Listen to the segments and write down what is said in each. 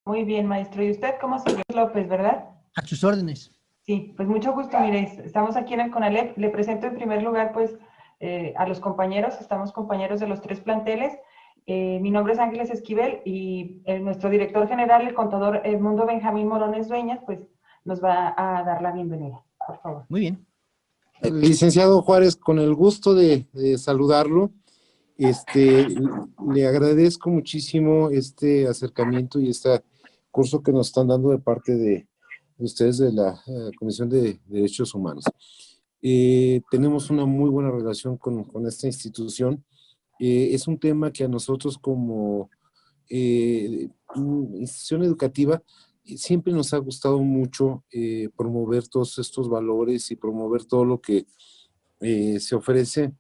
Muy bien, maestro. ¿Y usted cómo se llama? López, ¿verdad? A sus órdenes. Sí, pues mucho gusto. Mire, estamos aquí en el CONALEP. Le presento en primer lugar, pues, a los compañeros. Estamos compañeros de los 3 planteles. Mi nombre es Ángeles Esquivel y nuestro director general, el contador Edmundo Benjamín Morones Dueñas, pues, nos va a dar la bienvenida. Por favor. Muy bien. Licenciado Juárez, con el gusto de saludarlo. Le agradezco muchísimo este acercamiento y este curso que nos están dando de parte de ustedes de la Comisión de Derechos Humanos. Tenemos una muy buena relación con esta institución. Es un tema que a nosotros como institución educativa siempre nos ha gustado mucho promover todos estos valores y promover todo lo que se ofrece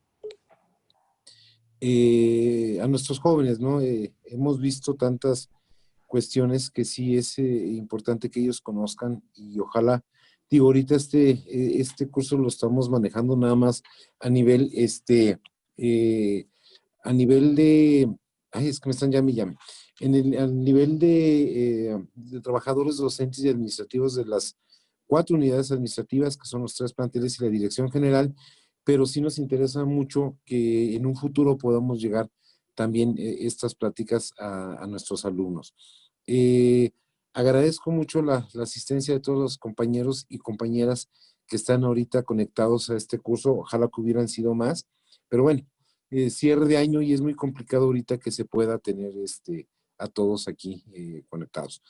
a nuestros jóvenes, ¿no? Hemos visto tantas cuestiones que sí es importante que ellos conozcan y ojalá, digo, ahorita este curso lo estamos manejando nada más a nivel, a nivel de, ay, es que me están llame y llame, al nivel de trabajadores docentes y administrativos de las 4 unidades administrativas, que son los 3 planteles y la dirección general, pero sí nos interesa mucho que en un futuro podamos llegar también estas pláticas a nuestros alumnos. Agradezco mucho la asistencia de todos los compañeros y compañeras que están ahorita conectados a este curso. Ojalá que hubieran sido más, pero bueno, cierre de año y es muy complicado ahorita que se pueda tener a todos aquí conectados.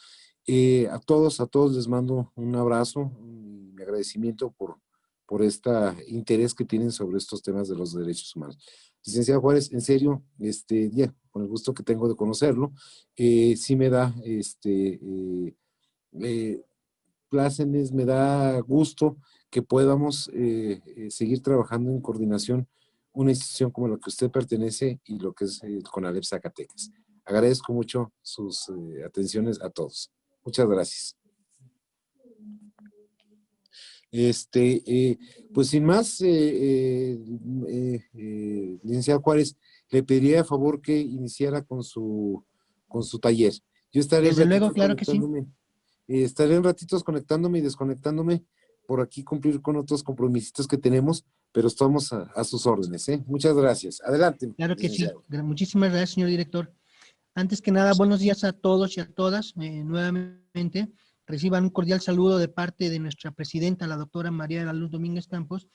A todos les mando un abrazo, mi agradecimiento por este interés que tienen sobre estos temas de los derechos humanos. Licenciado Juárez, en serio, ya, con el gusto que tengo de conocerlo, sí me da, plácemes, me da gusto que podamos seguir trabajando en coordinación una institución como la que usted pertenece y lo que es el CONALEP Zacatecas. Agradezco mucho sus atenciones a todos. Muchas gracias. Pues sin más, licenciado Juárez, le pediría a favor que iniciara con su taller. Yo estaré Desde luego, claro que sí. Estaré en ratitos conectándome y desconectándome por aquí cumplir con otros compromisos que tenemos, pero estamos a sus órdenes, ¿eh? Muchas gracias. Adelante. Claro que sí. Licenciado. Muchísimas gracias, señor director. Antes que nada, buenos días a todos y a todas. Nuevamente, reciban un cordial saludo de parte de nuestra presidenta, la doctora María de la Luz Domínguez Campos,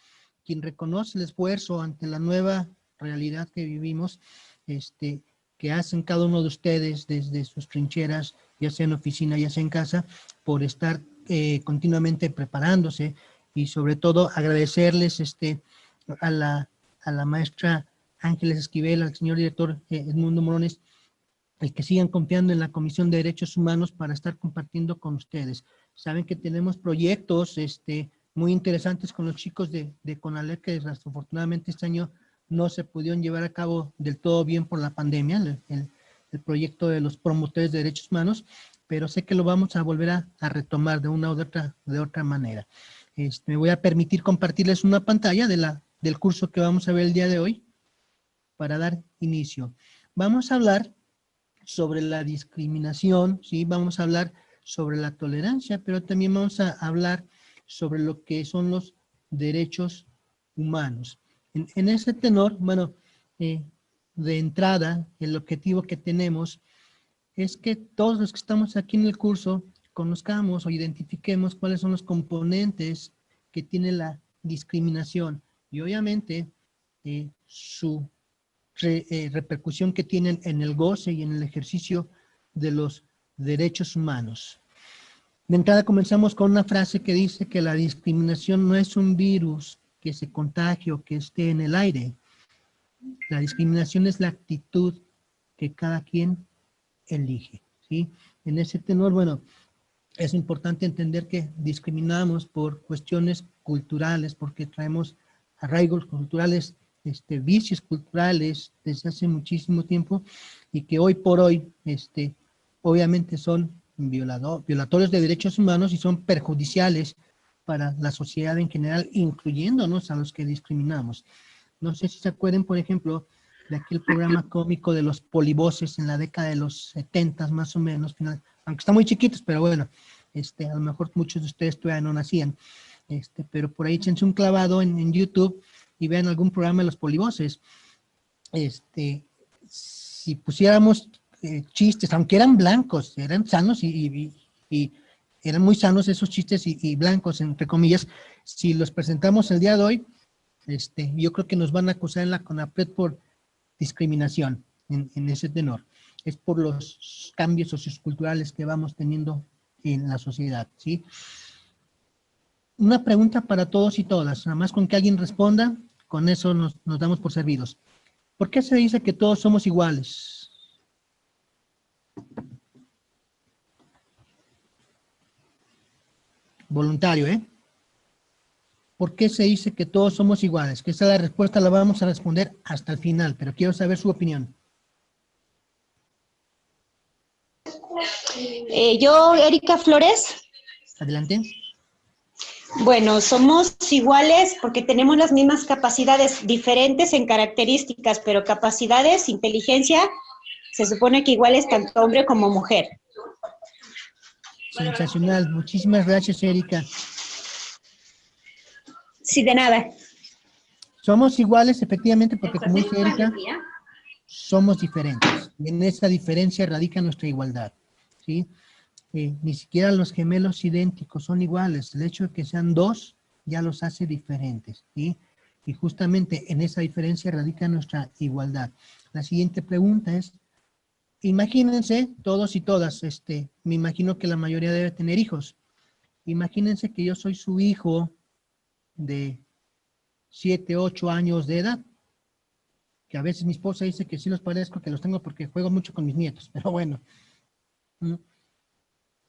quien reconoce el esfuerzo ante la nueva realidad que vivimos, que hacen cada uno de ustedes desde sus trincheras, ya sea en oficina, ya sea en casa, por estar continuamente preparándose y sobre todo agradecerles a la maestra Ángeles Esquivel, al señor director Edmundo Morones, el que sigan confiando en la Comisión de Derechos Humanos para estar compartiendo con ustedes. Saben que tenemos proyectos muy interesantes con los chicos de CONALEP que desafortunadamente este año no se pudieron llevar a cabo del todo bien por la pandemia, el proyecto de los promotores de derechos humanos, pero sé que lo vamos a volver a retomar de una u otra manera. Me voy a permitir compartirles una pantalla del curso que vamos a ver el día de hoy para dar inicio. Vamos a hablar sobre la discriminación, ¿sí? Vamos a hablar sobre la tolerancia, pero también vamos a hablar sobre lo que son los derechos humanos. En ese tenor, bueno, de entrada, el objetivo que tenemos es que todos los que estamos aquí en el curso conozcamos o identifiquemos cuáles son los componentes que tiene la discriminación y obviamente su repercusión que tienen en el goce y en el ejercicio de los derechos humanos. De entrada comenzamos con una frase que dice que la discriminación no es un virus que se contagie o que esté en el aire. La discriminación es la actitud que cada quien elige, ¿sí? En ese tenor, bueno, es importante entender que discriminamos por cuestiones culturales, porque traemos arraigos culturales, vicios culturales desde hace muchísimo tiempo y que hoy por hoy, obviamente son violatorios de derechos humanos y son perjudiciales para la sociedad en general, incluyéndonos a los que discriminamos. No sé si se acuerdan, por ejemplo, de aquel programa cómico de los polivoces en la década de los 70 más o menos, a aunque están muy chiquitos, pero bueno, a lo mejor muchos de ustedes todavía no nacían, pero por ahí échense un clavado en YouTube y vean algún programa de los polivoces. Si pusiéramos chistes, aunque eran blancos, eran sanos y eran muy sanos esos chistes y blancos, entre comillas, si los presentamos el día de hoy, yo creo que nos van a acusar en la CONAPRED por discriminación en ese tenor. Es por los cambios socioculturales que vamos teniendo en la sociedad, ¿sí? Una pregunta para todos y todas, nada más con que alguien responda, con eso nos damos por servidos. ¿Por qué se dice que todos somos iguales? Voluntario, ¿eh? ¿Por qué se dice que todos somos iguales? Que esa la respuesta la vamos a responder hasta el final, pero quiero saber su opinión. Yo, Erika Flores. Adelante. Bueno, somos iguales porque tenemos las mismas capacidades, diferentes en características, pero capacidades, inteligencia, se supone que iguales tanto hombre como mujer. Sensacional. Muchísimas gracias, Erika. Sí, de nada. Somos iguales, efectivamente, porque como dice Erika, somos diferentes. Y en esa diferencia radica nuestra igualdad, ¿sí? Ni siquiera los gemelos idénticos son iguales. El hecho de que sean dos ya los hace diferentes, ¿sí? Y justamente en esa diferencia radica nuestra igualdad. La siguiente pregunta es, imagínense, todos y todas, me imagino que la mayoría debe tener hijos. Imagínense que yo soy su hijo de 7, 8 años de edad, que a veces mi esposa dice que sí los parezco, que los tengo porque juego mucho con mis nietos, pero bueno.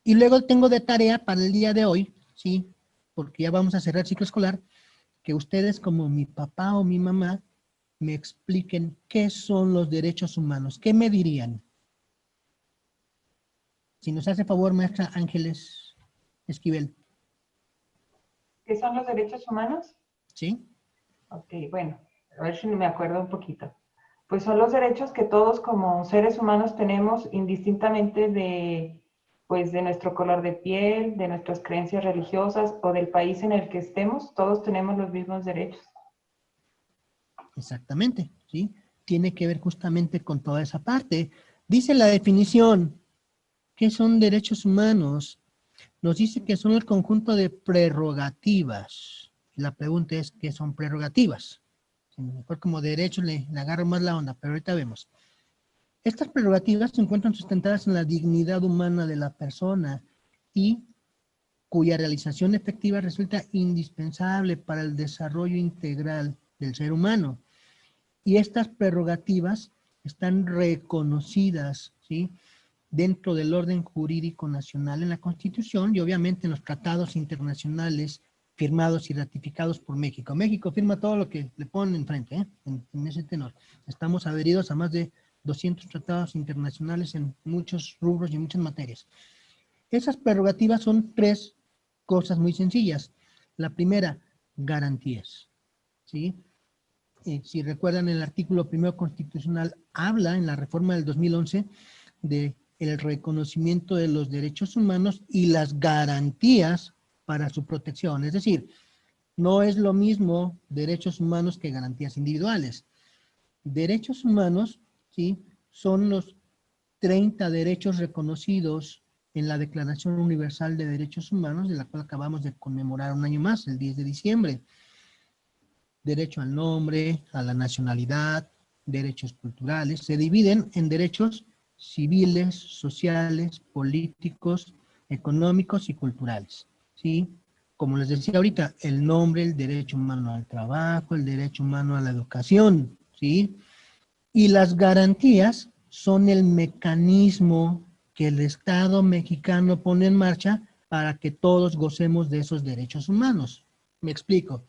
Y luego tengo de tarea para el día de hoy, ¿sí? Porque ya vamos a cerrar el ciclo escolar, que ustedes como mi papá o mi mamá me expliquen qué son los derechos humanos. ¿Qué me dirían? Si nos hace favor, maestra Ángeles Esquivel. ¿Qué son los derechos humanos? ¿Sí? Ok, bueno, a ver si me acuerdo un poquito. Pues son los derechos que todos como seres humanos tenemos indistintamente pues de nuestro color de piel, de nuestras creencias religiosas o del país en el que estemos, todos tenemos los mismos derechos. Exactamente, ¿sí? Tiene que ver justamente con toda esa parte. Dice la definición, ¿qué son derechos humanos? Nos dice que son el conjunto de prerrogativas. La pregunta es, ¿qué son prerrogativas? Mejor como derechos le agarro más la onda, pero ahorita vemos. Estas prerrogativas se encuentran sustentadas en la dignidad humana de la persona y cuya realización efectiva resulta indispensable para el desarrollo integral del ser humano. Y estas prerrogativas están reconocidas, ¿sí?, dentro del orden jurídico nacional en la Constitución y obviamente en los tratados internacionales firmados y ratificados por México. México firma todo lo que le ponen enfrente, ¿eh? En ese tenor. Estamos adheridos a más de 200 tratados internacionales en muchos rubros y en muchas materias. Esas prerrogativas son 3 cosas muy sencillas. La primera, garantías, ¿sí? Si recuerdan, el artículo 1 constitucional habla en la reforma del 2011 de el reconocimiento de los derechos humanos y las garantías para su protección. Es decir, no es lo mismo derechos humanos que garantías individuales. Derechos humanos, ¿sí?, son los 30 derechos reconocidos en la Declaración Universal de Derechos Humanos, de la cual acabamos de conmemorar un año más, el 10 de diciembre. Derecho al nombre, a la nacionalidad, derechos culturales, se dividen en derechos civiles, sociales, políticos, económicos y culturales, ¿sí? Como les decía ahorita, el nombre, el derecho humano al trabajo, el derecho humano a la educación, ¿sí? Y las garantías son el mecanismo que el Estado mexicano pone en marcha para que todos gocemos de esos derechos humanos. Me explico.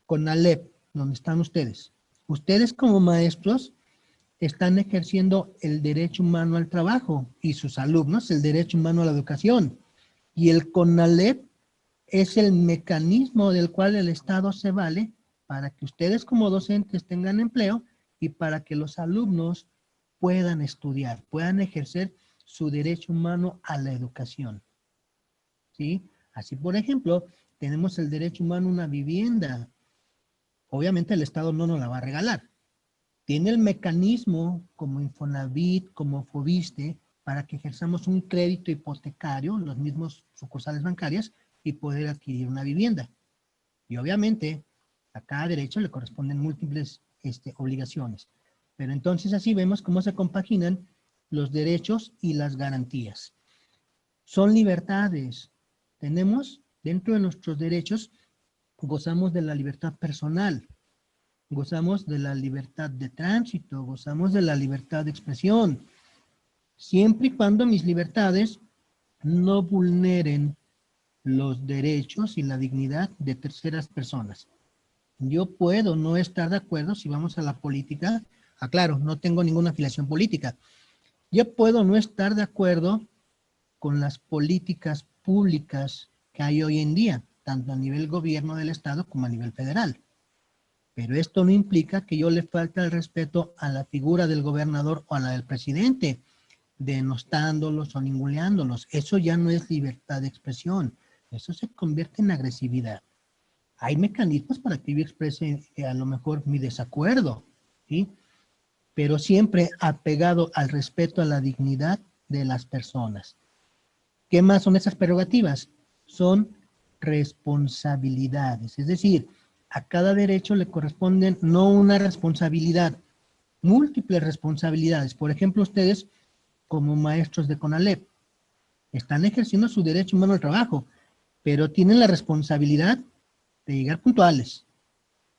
CONALEP, donde están ustedes. Ustedes como maestros están ejerciendo el derecho humano al trabajo y sus alumnos el derecho humano a la educación. Y el CONALEP es el mecanismo del cual el Estado se vale para que ustedes como docentes tengan empleo y para que los alumnos puedan estudiar, puedan ejercer su derecho humano a la educación. ¿Sí? Así, por ejemplo, tenemos el derecho humano a una vivienda. Obviamente el Estado no nos la va a regalar. Tiene el mecanismo como Infonavit, como Fobiste, para que ejerzamos un crédito hipotecario, los mismos sucursales bancarias, y poder adquirir una vivienda. Y obviamente a cada derecho le corresponden múltiples obligaciones. Pero entonces así vemos cómo se compaginan los derechos y las garantías. Son libertades. Tenemos dentro de nuestros derechos, gozamos de la libertad personal, gozamos de la libertad de tránsito, gozamos de la libertad de expresión, siempre y cuando mis libertades no vulneren los derechos y la dignidad de terceras personas. Yo puedo no estar de acuerdo si vamos a la política. Aclaro, no tengo ninguna afiliación política. Yo puedo no estar de acuerdo con las políticas públicas que hay hoy en día, tanto a nivel gobierno del Estado como a nivel federal. Pero esto no implica que yo le falte el respeto a la figura del gobernador o a la del presidente, denostándolos o ninguneándolos. Eso ya no es libertad de expresión. Eso se convierte en agresividad. Hay mecanismos para que yo exprese a lo mejor mi desacuerdo, ¿sí? Pero siempre apegado al respeto a la dignidad de las personas. ¿Qué más son esas prerrogativas? Son responsabilidades. Es decir, a cada derecho le corresponden no una responsabilidad, múltiples responsabilidades. Por ejemplo, ustedes como maestros de CONALEP están ejerciendo su derecho humano al trabajo, pero tienen la responsabilidad de llegar puntuales,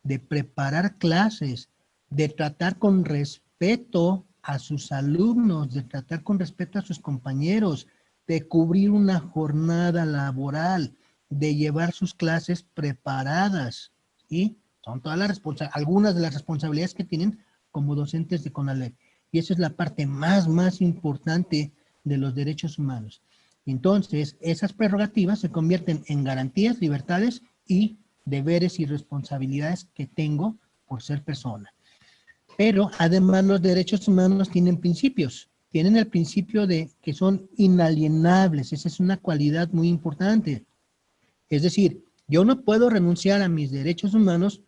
de preparar clases, de tratar con respeto a sus alumnos, de tratar con respeto a sus compañeros, de cubrir una jornada laboral, de llevar sus clases preparadas, ¿sí? Son todas las algunas de las responsabilidades que tienen como docentes de CONALEP. Y esa es la parte más importante de los derechos humanos. Entonces, esas prerrogativas se convierten en garantías, libertades y deberes y responsabilidades que tengo por ser persona. Pero además los derechos humanos tienen principios. Tienen el principio de que son inalienables. Esa es una cualidad muy importante. Es decir, yo no puedo renunciar a mis derechos humanos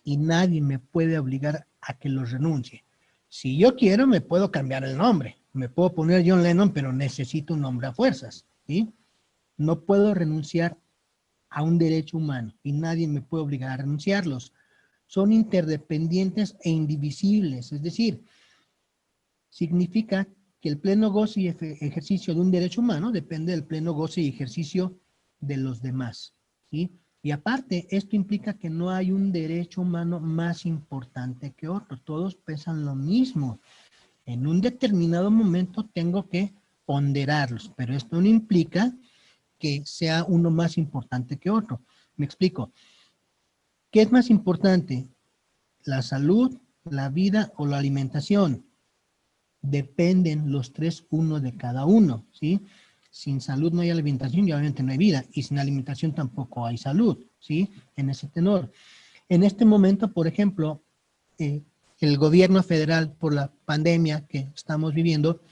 y nadie me puede obligar a que los renuncie. Si yo quiero, me puedo cambiar el nombre. Me puedo poner John Lennon, pero necesito un nombre a fuerzas, ¿sí? No puedo renunciar a un derecho humano y nadie me puede obligar a renunciarlos. Son interdependientes e indivisibles, es decir, significa que el pleno goce y ejercicio de un derecho humano depende del pleno goce y ejercicio de los demás, ¿sí? Y aparte, esto implica que no hay un derecho humano más importante que otro, todos pesan lo mismo. En un determinado momento tengo que ponderarlos, pero esto no implica que sea uno más importante que otro. Me explico. ¿Qué es más importante? ¿La salud, la vida o la alimentación? Dependen los tres uno de cada uno, ¿sí? Sin salud no hay alimentación y obviamente no hay vida. Y sin alimentación tampoco hay salud, ¿sí? En ese tenor. En este momento, por ejemplo, el gobierno federal, por la pandemia que estamos viviendo,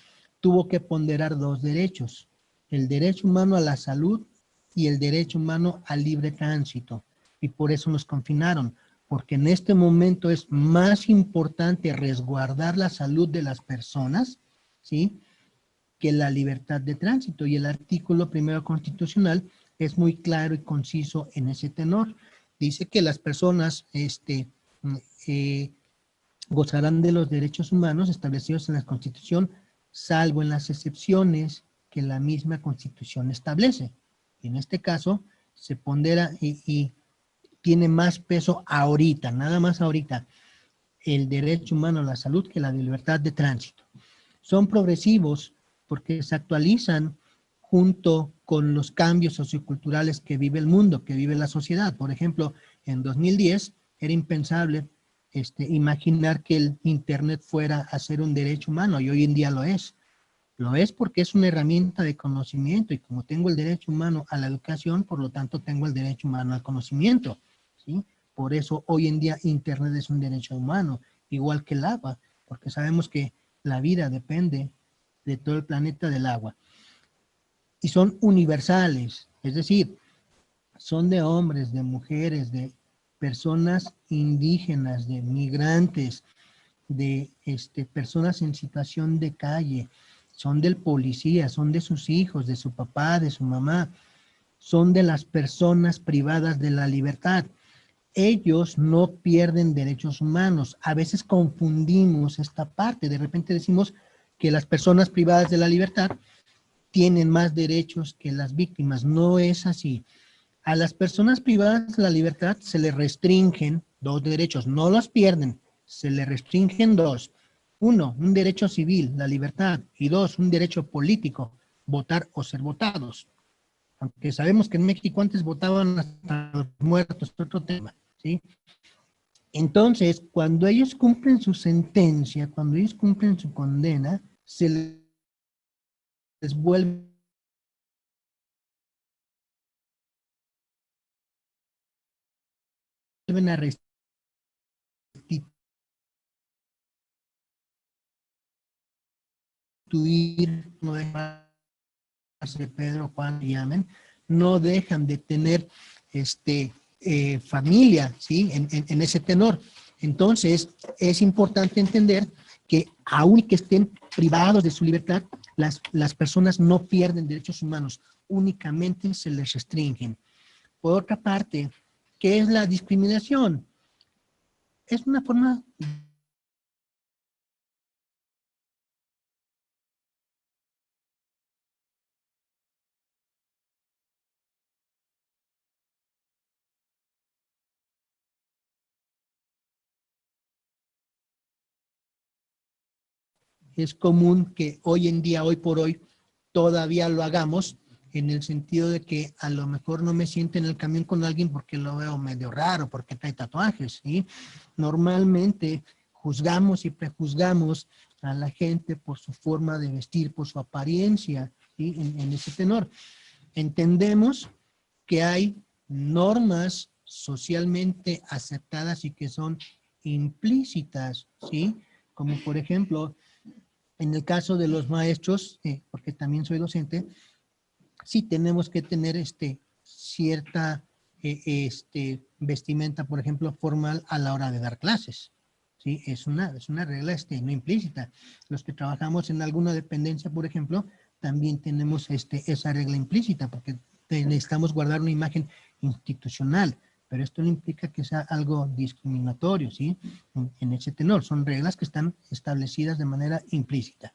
tuvo que ponderar dos derechos. El derecho humano a la salud y el derecho humano al libre tránsito. Y por eso nos confinaron, porque en este momento es más importante resguardar la salud de las personas, ¿sí?, que la libertad de tránsito. Y el artículo primero constitucional es muy claro y conciso en ese tenor. Dice que las personas gozarán de los derechos humanos establecidos en la Constitución, salvo en las excepciones que la misma Constitución establece. En este caso, se pondera y tiene más peso ahorita, nada más ahorita, el derecho humano a la salud que la de libertad de tránsito. Son progresivos porque se actualizan junto con los cambios socioculturales que vive el mundo, que vive la sociedad. Por ejemplo, en 2010 era impensable imaginar que el Internet fuera a ser un derecho humano y hoy en día lo es. Lo es porque es una herramienta de conocimiento y como tengo el derecho humano a la educación, por lo tanto tengo el derecho humano al conocimiento, ¿sí? Por eso hoy en día Internet es un derecho humano, igual que el agua, porque sabemos que la vida depende de todo el planeta del agua. Y son universales, es decir, son de hombres, de mujeres, de personas indígenas, de migrantes, de personas en situación de calle, son del policía, son de sus hijos, de su papá, de su mamá, son de las personas privadas de la libertad. Ellos no pierden derechos humanos. A veces confundimos esta parte. De repente decimos que las personas privadas de la libertad tienen más derechos que las víctimas. No es así. A las personas privadas de la libertad se les restringen 2 derechos. No los pierden, se les restringen 2. 1, un derecho civil, la libertad. Y 2, un derecho político, votar o ser votados. Aunque sabemos que en México antes votaban hasta los muertos, es otro tema, ¿sí? Entonces, cuando ellos cumplen su sentencia, cuando ellos cumplen su condena, se les vuelven a restituir, no dejan de Pedro, Juan y llamen, no dejan de tener familia, ¿sí? En ese tenor. Entonces, es importante entender que aun que estén privados de su libertad, las personas no pierden derechos humanos, únicamente se les restringen. Por otra parte, ¿qué es la discriminación? Es una forma es común que hoy en día, hoy por hoy, todavía lo hagamos, en el sentido de que a lo mejor no me siento en el camión con alguien porque lo veo medio raro, porque trae tatuajes, ¿sí? Normalmente juzgamos y prejuzgamos a la gente por su forma de vestir, por su apariencia, ¿sí? En ese tenor. Entendemos que hay normas socialmente aceptadas y que son implícitas, ¿sí? Como por ejemplo, en el caso de los maestros, porque también soy docente, sí tenemos que tener cierta vestimenta, por ejemplo, formal a la hora de dar clases. ¿Sí? Es una regla no implícita. Los que trabajamos en alguna dependencia, por ejemplo, también tenemos esa regla implícita, porque necesitamos guardar una imagen institucional, pero esto no implica que sea algo discriminatorio, ¿sí? En ese tenor, son reglas que están establecidas de manera implícita.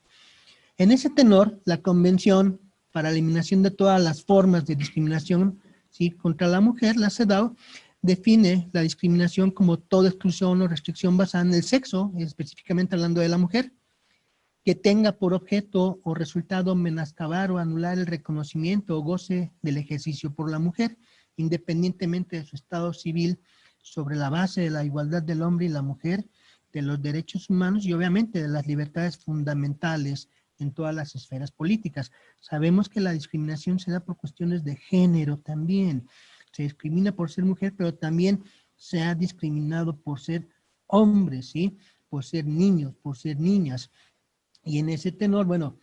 En ese tenor, la Convención para la Eliminación de todas las formas de discriminación, ¿sí? Contra la mujer, la CEDAW, define la discriminación como toda exclusión o restricción basada en el sexo, específicamente hablando de la mujer, que tenga por objeto o resultado menoscabar o anular el reconocimiento o goce del ejercicio por la mujer, independientemente de su estado civil, sobre la base de la igualdad del hombre y la mujer, de los derechos humanos y obviamente de las libertades fundamentales en todas las esferas políticas. Sabemos que la discriminación se da por cuestiones de género también. Se discrimina por ser mujer, pero también se ha discriminado por ser hombre, ¿sí? Por ser niños, por ser niñas. Y en ese tenor, bueno,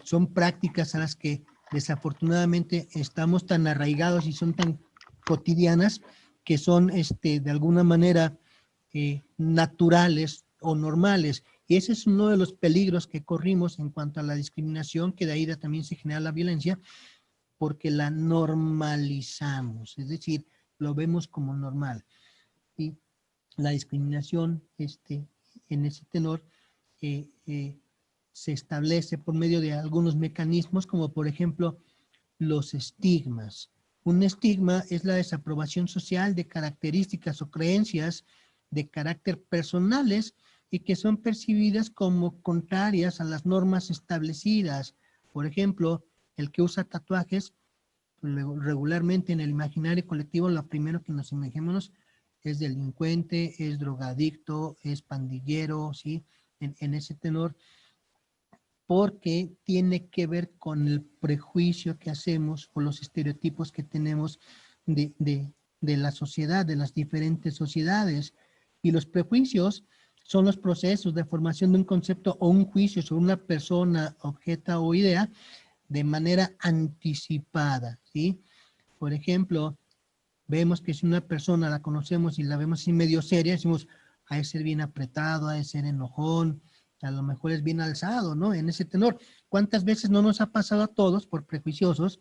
son prácticas a las que desafortunadamente estamos tan arraigados y son tan cotidianas que son de alguna manera naturales o normales. Y ese es uno de los peligros que corrimos en cuanto a la discriminación, que de ahí también se genera la violencia, porque la normalizamos, es decir, lo vemos como normal. Y la discriminación en ese tenor se establece por medio de algunos mecanismos, como por ejemplo los estigmas. Un estigma es la desaprobación social de características o creencias de carácter personales y que son percibidas como contrarias a las normas establecidas. Por ejemplo, el que usa tatuajes, regularmente en el imaginario colectivo, lo primero que nos imaginemos es delincuente, es drogadicto, es pandillero, ¿sí? En ese tenor, porque tiene que ver con el prejuicio que hacemos o los estereotipos que tenemos de la sociedad, de las diferentes sociedades. Y los prejuicios son los procesos de formación de un concepto o un juicio sobre una persona, objeto o idea de manera anticipada, ¿sí? Por ejemplo, vemos que si una persona la conocemos y la vemos así medio seria, decimos, ha de ser bien apretado, ha de ser enojón, a lo mejor es bien alzado, ¿no? En ese tenor. ¿Cuántas veces no nos ha pasado a todos, por prejuiciosos,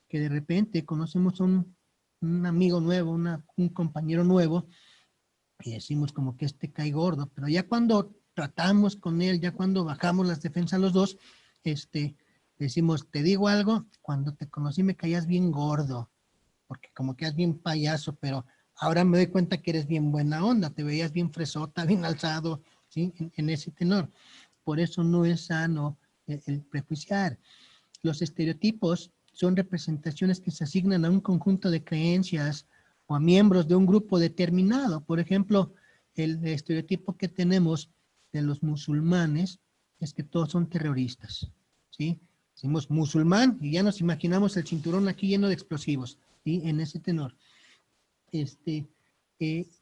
que de repente conocemos un amigo nuevo, un compañero nuevo, y decimos como que cae gordo, pero ya cuando tratamos con él, ya cuando bajamos las defensas los dos, decimos, te digo algo, cuando te conocí me caías bien gordo, porque como que eras bien payaso, pero ahora me doy cuenta que eres bien buena onda, te veías bien fresota, bien alzado, ¿sí? En ese tenor. Por eso no es sano el prejuiciar. Los estereotipos son representaciones que se asignan a un conjunto de creencias o a miembros de un grupo determinado. Por ejemplo, el estereotipo que tenemos de los musulmanes es que todos son terroristas, ¿sí? Decimos musulmán y ya nos imaginamos el cinturón aquí lleno de explosivos, ¿sí? En ese tenor.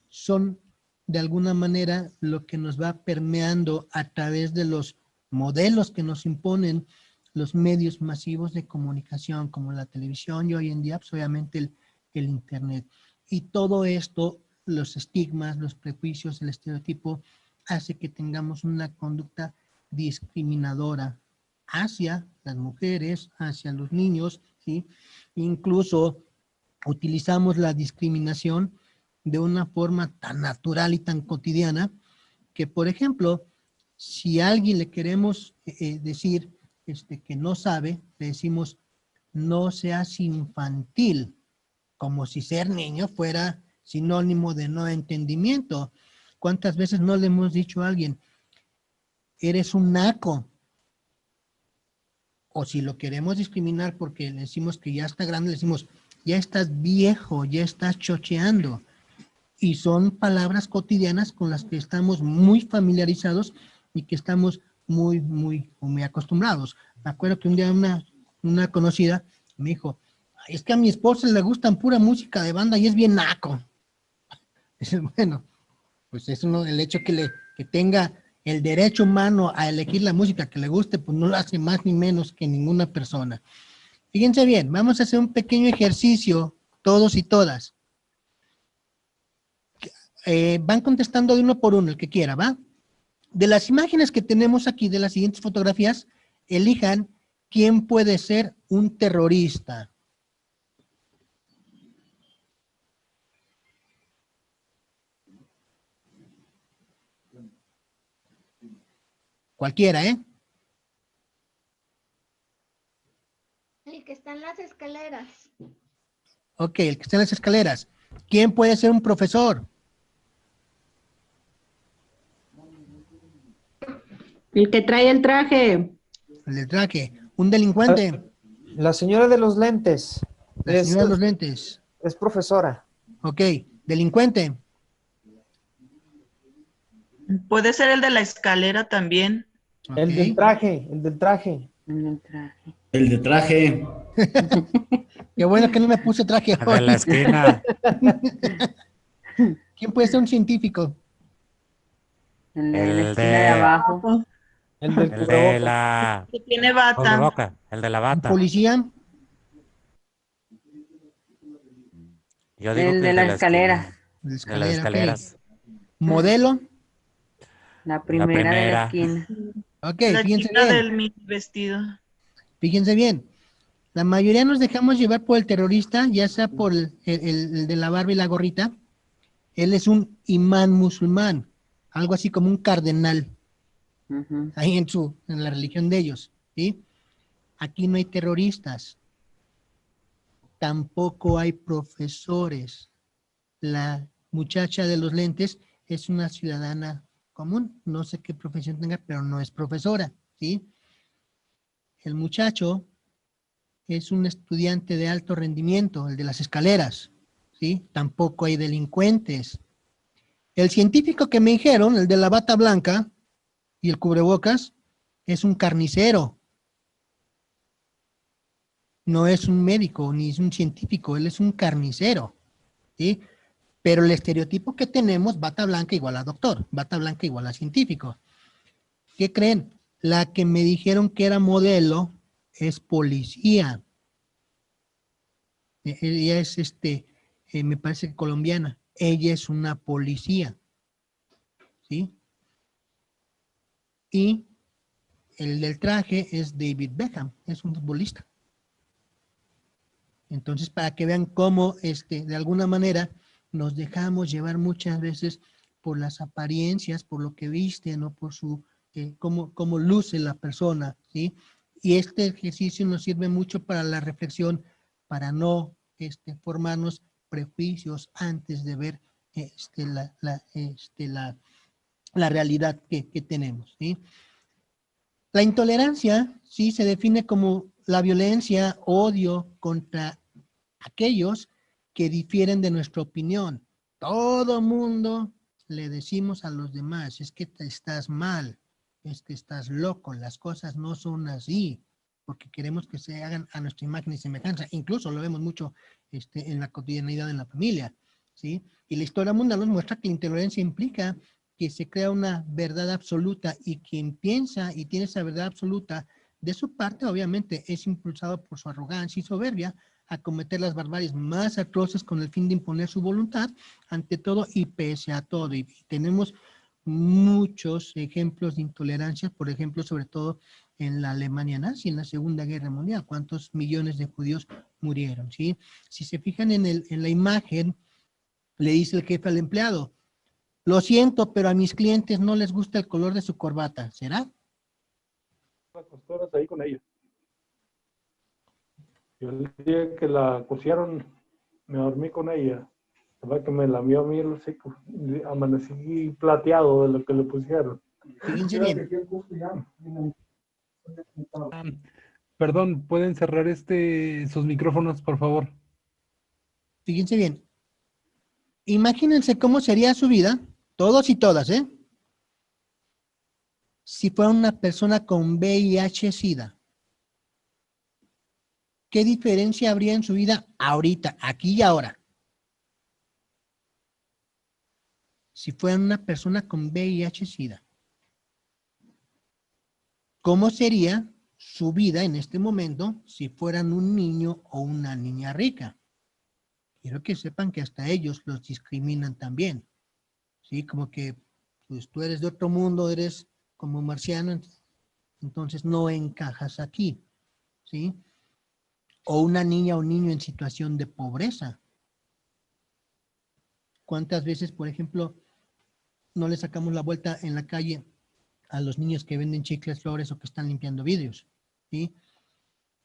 Son de alguna manera lo que nos va permeando a través de los modelos que nos imponen los medios masivos de comunicación como la televisión y hoy en día pues, obviamente el internet. Y todo esto, los estigmas, los prejuicios, el estereotipo, hace que tengamos una conducta discriminadora hacia las mujeres, hacia los niños, ¿sí? Incluso utilizamos la discriminación de una forma tan natural y tan cotidiana que, por ejemplo, si a alguien le queremos decir que no sabe, le decimos no seas infantil, como si ser niño fuera sinónimo de no entendimiento. ¿Cuántas veces no le hemos dicho a alguien, eres un naco? O si lo queremos discriminar porque le decimos que ya está grande, le decimos, ya estás viejo, ya estás chocheando. Y son palabras cotidianas con las que estamos muy familiarizados y que estamos muy acostumbrados. Me acuerdo que un día una conocida me dijo, es que a mi esposa le gustan pura música de banda y es bien naco. Bueno, pues es el hecho que tenga el derecho humano a elegir la música que le guste, pues no lo hace más ni menos que ninguna persona. Fíjense bien, vamos a hacer un pequeño ejercicio, todos y todas. Van contestando de uno por uno, el que quiera, ¿va? De las imágenes que tenemos aquí, de las siguientes fotografías, elijan quién puede ser un terrorista. Cualquiera, ¿eh? El que está en las escaleras. Ok, el que está en las escaleras. ¿Quién puede ser un profesor? El que trae el traje. El del traje. ¿Un delincuente? La señora de los lentes. La señora de los lentes. Es profesora. Ok, delincuente. Puede ser el de la escalera también. Okay. El del traje, el del traje. El del traje. El de traje. Qué bueno que no me puse traje El de la esquina. ¿Quién puede ser un científico? El de la El esquina de- de abajo. El del El de cubrebocas. la Que tiene bata. cubrebocas, el de la ¿Un bata. policía? Yo digo El que de la escalera. esquina, De de las escalera, ok. escaleras. ¿Modelo? La primera de la primera. esquina. Ok, La fíjense chica bien. del mini vestido. Fíjense bien. La mayoría nos dejamos llevar por el terrorista, ya sea por el de la barba y la gorrita. Él es un imán musulmán, algo así como un cardenal, Ujú. ahí en la religión de ellos, ¿sí? Aquí no hay terroristas, tampoco hay profesores. La muchacha de los lentes es una ciudadana común, no sé qué profesión tenga, pero no es profesora, ¿sí? El muchacho es un estudiante de alto rendimiento, el de las escaleras, ¿sí? Tampoco hay delincuentes. El científico que me dijeron, el de la bata blanca y el cubrebocas, es un carnicero. No es un médico ni es un científico, él es un carnicero, ¿sí? Pero el estereotipo que tenemos, bata blanca igual a doctor, bata blanca igual a científico. ¿Qué creen? La que me dijeron que era modelo es policía. Ella es, me parece que colombiana. Ella es una policía. ¿Sí? Y el del traje es David Beckham, es un futbolista. Entonces, para que vean cómo, de alguna manera, nos dejamos llevar muchas veces por las apariencias, por lo que viste, no por su, cómo luce la persona, ¿sí? Y este ejercicio nos sirve mucho para la reflexión, para no formarnos prejuicios antes de ver la realidad que tenemos, ¿sí? La intolerancia, sí, se define como la violencia, odio contra aquellos que difieren de nuestra opinión. Todo mundo le decimos a los demás, es que estás mal, es que estás loco, las cosas no son así, porque queremos que se hagan a nuestra imagen y semejanza. Incluso lo vemos mucho en la cotidianidad en la familia, ¿sí? Y la historia mundial nos muestra que la intolerancia implica que se crea una verdad absoluta y quien piensa y tiene esa verdad absoluta de su parte, obviamente, es impulsado por su arrogancia y soberbia a cometer las barbaries más atroces con el fin de imponer su voluntad ante todo y pese a todo. Y tenemos muchos ejemplos de intolerancia, por ejemplo, sobre todo en la Alemania nazi, en la Segunda Guerra Mundial, cuántos millones de judíos murieron, ¿sí? Si se fijan en la imagen, le dice el jefe al empleado, lo siento, pero a mis clientes no les gusta el color de su corbata, ¿será? Las costuras ahí con ella. Yo el día que la cosieron, me dormí con ella. La que me lamió a mí el hocico. Amanecí plateado de lo que le pusieron. Fíjense bien. Perdón, ¿pueden cerrar sus micrófonos, por favor? Fíjense bien. Imagínense cómo sería su vida, todos y todas, si fuera una persona con VIH-Sida. ¿Qué diferencia habría en su vida ahorita, aquí y ahora? Si fuera una persona con VIH-Sida. ¿Cómo sería su vida en este momento si fueran un niño o una niña rica? Quiero que sepan que hasta ellos los discriminan también. ¿Sí? Como que pues, tú eres de otro mundo, eres como marciano, entonces no encajas aquí. ¿Sí? O una niña o niño en situación de pobreza. ¿Cuántas veces, por ejemplo, no le sacamos la vuelta en la calle a los niños que venden chicles, flores o que están limpiando vidrios? ¿Sí?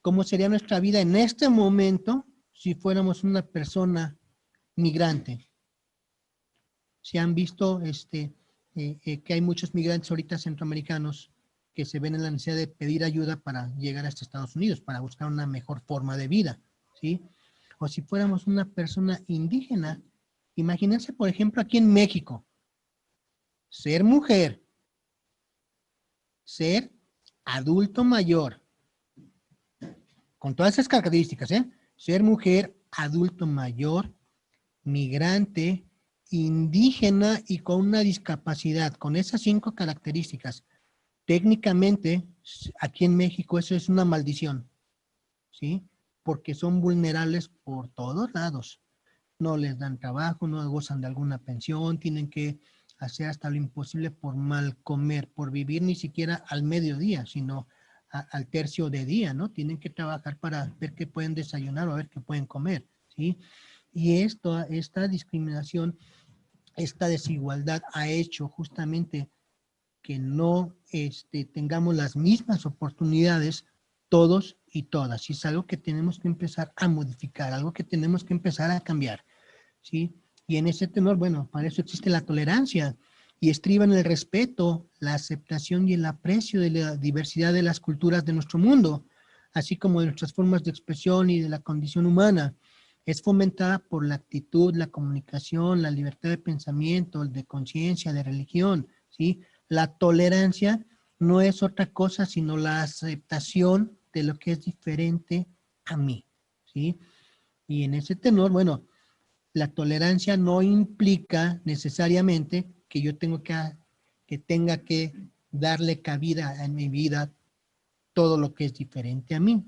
¿Cómo sería nuestra vida en este momento si fuéramos una persona migrante? Si han visto que hay muchos migrantes ahorita centroamericanos que se ven en la necesidad de pedir ayuda para llegar hasta Estados Unidos, para buscar una mejor forma de vida, ¿sí? O si fuéramos una persona indígena, imagínense, por ejemplo, aquí en México, ser mujer, ser adulto mayor, con todas esas características, ser mujer, adulto mayor, migrante, indígena y con una discapacidad, con esas 5 características. Técnicamente, aquí en México eso es una maldición, ¿sí? Porque son vulnerables por todos lados. No les dan trabajo, no gozan de alguna pensión, tienen que hacer hasta lo imposible por mal comer, por vivir ni siquiera al mediodía, sino al tercio de día, ¿no? Tienen que trabajar para ver qué pueden desayunar o a ver qué pueden comer, ¿sí? Y esta discriminación, esta desigualdad ha hecho justamente que no tengamos las mismas oportunidades todos y todas. Y es algo que tenemos que empezar a modificar, algo que tenemos que empezar a cambiar, ¿sí? Y en ese tenor, bueno, para eso existe la tolerancia y estriba en el respeto, la aceptación y el aprecio de la diversidad de las culturas de nuestro mundo, así como de nuestras formas de expresión y de la condición humana. Es fomentada por la actitud, la comunicación, la libertad de pensamiento, de conciencia, de religión, ¿sí? La tolerancia no es otra cosa sino la aceptación de lo que es diferente a mí, ¿sí? Y en ese tenor, bueno, La tolerancia no implica necesariamente que yo tenga que darle cabida en mi vida todo lo que es diferente a mí.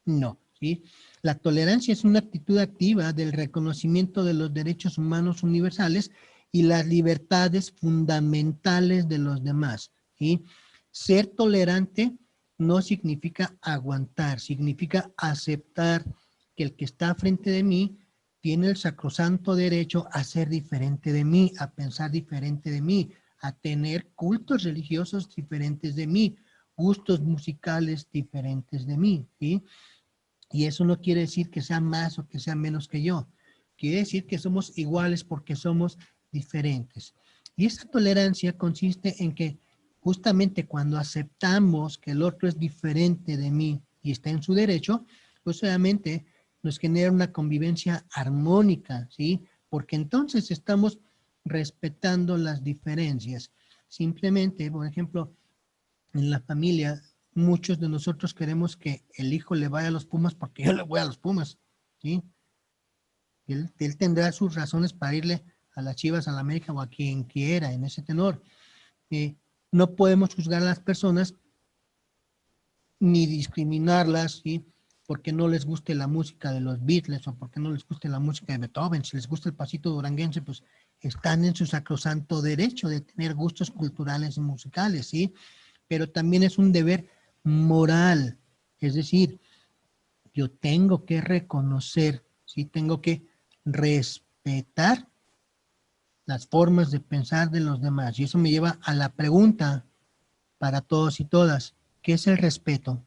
No, ¿sí? La tolerancia es una actitud activa del reconocimiento de los derechos humanos universales y las libertades fundamentales de los demás, ¿sí? Ser tolerante no significa aguantar, significa aceptar que el que está frente de mí tiene el sacrosanto derecho a ser diferente de mí, a pensar diferente de mí, a tener cultos religiosos diferentes de mí, gustos musicales diferentes de mí, ¿sí? Y eso no quiere decir que sea más o que sea menos que yo. Quiere decir que somos iguales porque somos diferentes. Y esa tolerancia consiste en que justamente cuando aceptamos que el otro es diferente de mí y está en su derecho, pues obviamente nos genera una convivencia armónica, ¿sí? Porque entonces estamos respetando las diferencias. Simplemente, por ejemplo, en la familia, muchos de nosotros queremos que el hijo le vaya a los Pumas porque yo le voy a los Pumas, ¿sí? Él tendrá sus razones para irle a las Chivas, a la América o a quien quiera en ese tenor. No podemos juzgar a las personas ni discriminarlas, ¿sí? Porque no les guste la música de los Beatles o porque no les guste la música de Beethoven. Si les gusta el pasito duranguense, pues están en su sacrosanto derecho de tener gustos culturales y musicales, ¿sí? Pero también es un deber moral. Es decir, yo tengo que reconocer, ¿sí? Tengo que respetar las formas de pensar de los demás. Y eso me lleva a la pregunta para todos y todas. ¿Qué es el respeto?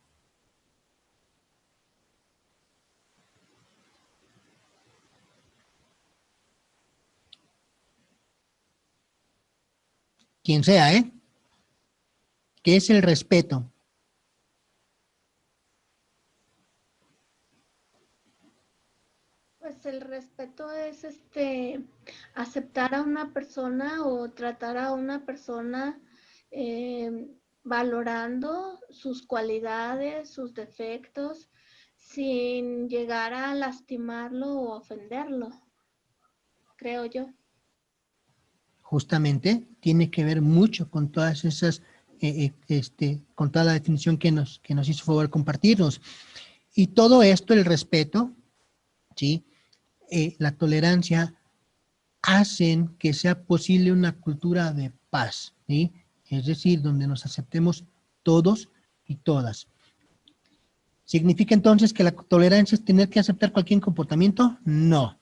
Quien sea, ¿eh? ¿Qué es el respeto? Pues el respeto es aceptar a una persona o tratar a una persona valorando sus cualidades, sus defectos, sin llegar a lastimarlo o ofenderlo, creo yo. Justamente tiene que ver mucho con todas esas, con toda la definición que nos hizo favor compartirnos. Y todo esto, el respeto, ¿sí? La tolerancia, hacen que sea posible una cultura de paz, ¿sí? Es decir, donde nos aceptemos todos y todas. ¿Significa entonces que la tolerancia es tener que aceptar cualquier comportamiento? No.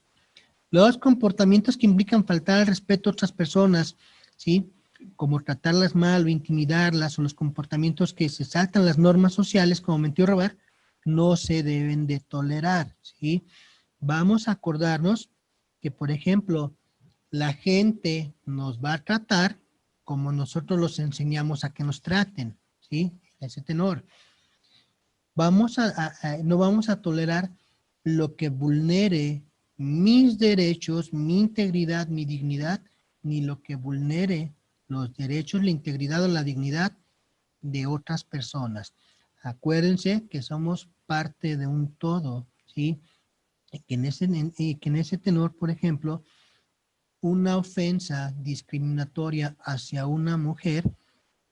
Los comportamientos que implican faltar al respeto a otras personas, ¿sí? Como tratarlas mal o intimidarlas, o los comportamientos que se saltan las normas sociales, como mentir o robar, no se deben de tolerar, ¿sí? Vamos a acordarnos que, por ejemplo, la gente nos va a tratar como nosotros los enseñamos a que nos traten, ¿sí? Ese tenor. No vamos a tolerar lo que vulnere mis derechos, mi integridad, mi dignidad, ni lo que vulnere los derechos, la integridad o la dignidad de otras personas. Acuérdense que somos parte de un todo, ¿sí? Que en ese tenor, por ejemplo, una ofensa discriminatoria hacia una mujer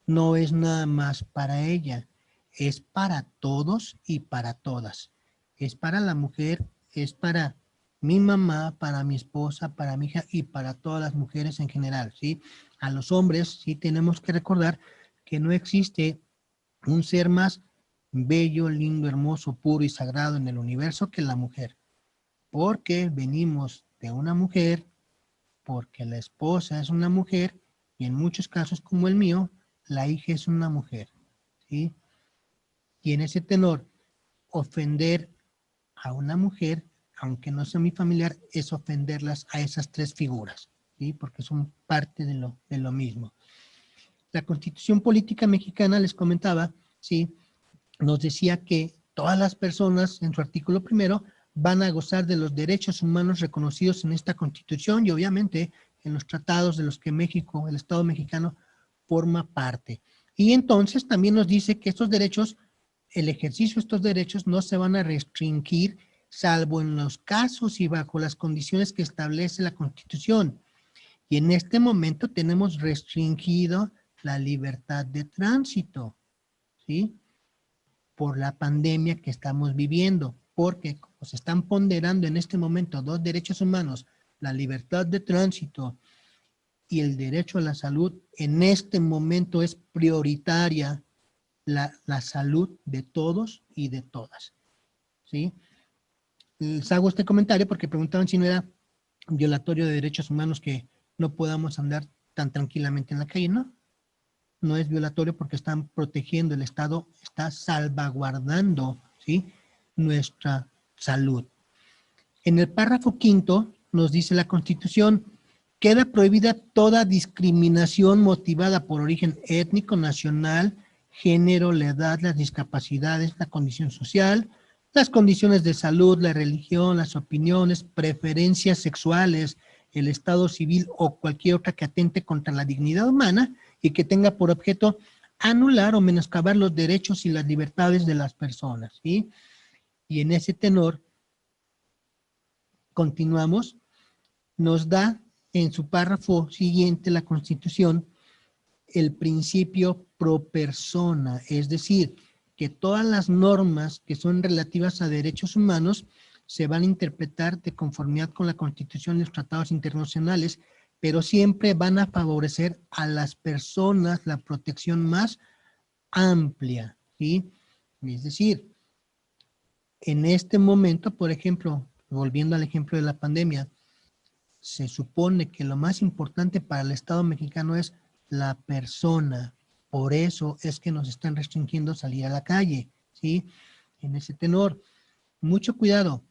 no es nada más para ella, es para todos y para todas. Es para la mujer, es para mi mamá, para mi esposa, para mi hija y para todas las mujeres en general, ¿sí? A los hombres sí tenemos que recordar que no existe un ser más bello, lindo, hermoso, puro y sagrado en el universo que la mujer. Porque venimos de una mujer, porque la esposa es una mujer y en muchos casos como el mío, la hija es una mujer, ¿sí? Y en ese tenor, ofender a una mujer, aunque no sea mi familiar, es ofenderlas a esas tres figuras, ¿sí? Porque son parte de lo mismo. La Constitución Política Mexicana, les comentaba, ¿sí? Nos decía que todas las personas, en su artículo primero, van a gozar de los derechos humanos reconocidos en esta Constitución y obviamente en los tratados de los que México, el Estado mexicano, forma parte. Y entonces también nos dice que estos derechos, el ejercicio de estos derechos no se van a restringir salvo en los casos y bajo las condiciones que establece la Constitución. Y en este momento tenemos restringido la libertad de tránsito, ¿sí? Por la pandemia que estamos viviendo, porque como se están ponderando en este momento dos derechos humanos, la libertad de tránsito y el derecho a la salud, en este momento es prioritaria la salud de todos y de todas, ¿sí? Les hago este comentario porque preguntaban si no era violatorio de derechos humanos que no podamos andar tan tranquilamente en la calle. No, no es violatorio porque están protegiendo, el Estado está salvaguardando, ¿sí?, nuestra salud. En el párrafo 5 nos dice la Constitución: queda prohibida toda discriminación motivada por origen étnico, nacional, género, la edad, las discapacidades, la condición social, las condiciones de salud, la religión, las opiniones, preferencias sexuales, el estado civil o cualquier otra que atente contra la dignidad humana y que tenga por objeto anular o menoscabar los derechos y las libertades de las personas, ¿sí? Y en ese tenor, continuamos, nos da en su párrafo siguiente la Constitución el principio pro persona, es decir, que todas las normas que son relativas a derechos humanos se van a interpretar de conformidad con la Constitución y los tratados internacionales, pero siempre van a favorecer a las personas la protección más amplia, ¿sí? Es decir, en este momento, por ejemplo, volviendo al ejemplo de la pandemia, se supone que lo más importante para el Estado mexicano es la persona. Por eso es que nos están restringiendo salir a la calle, ¿sí? En ese tenor, mucho cuidado.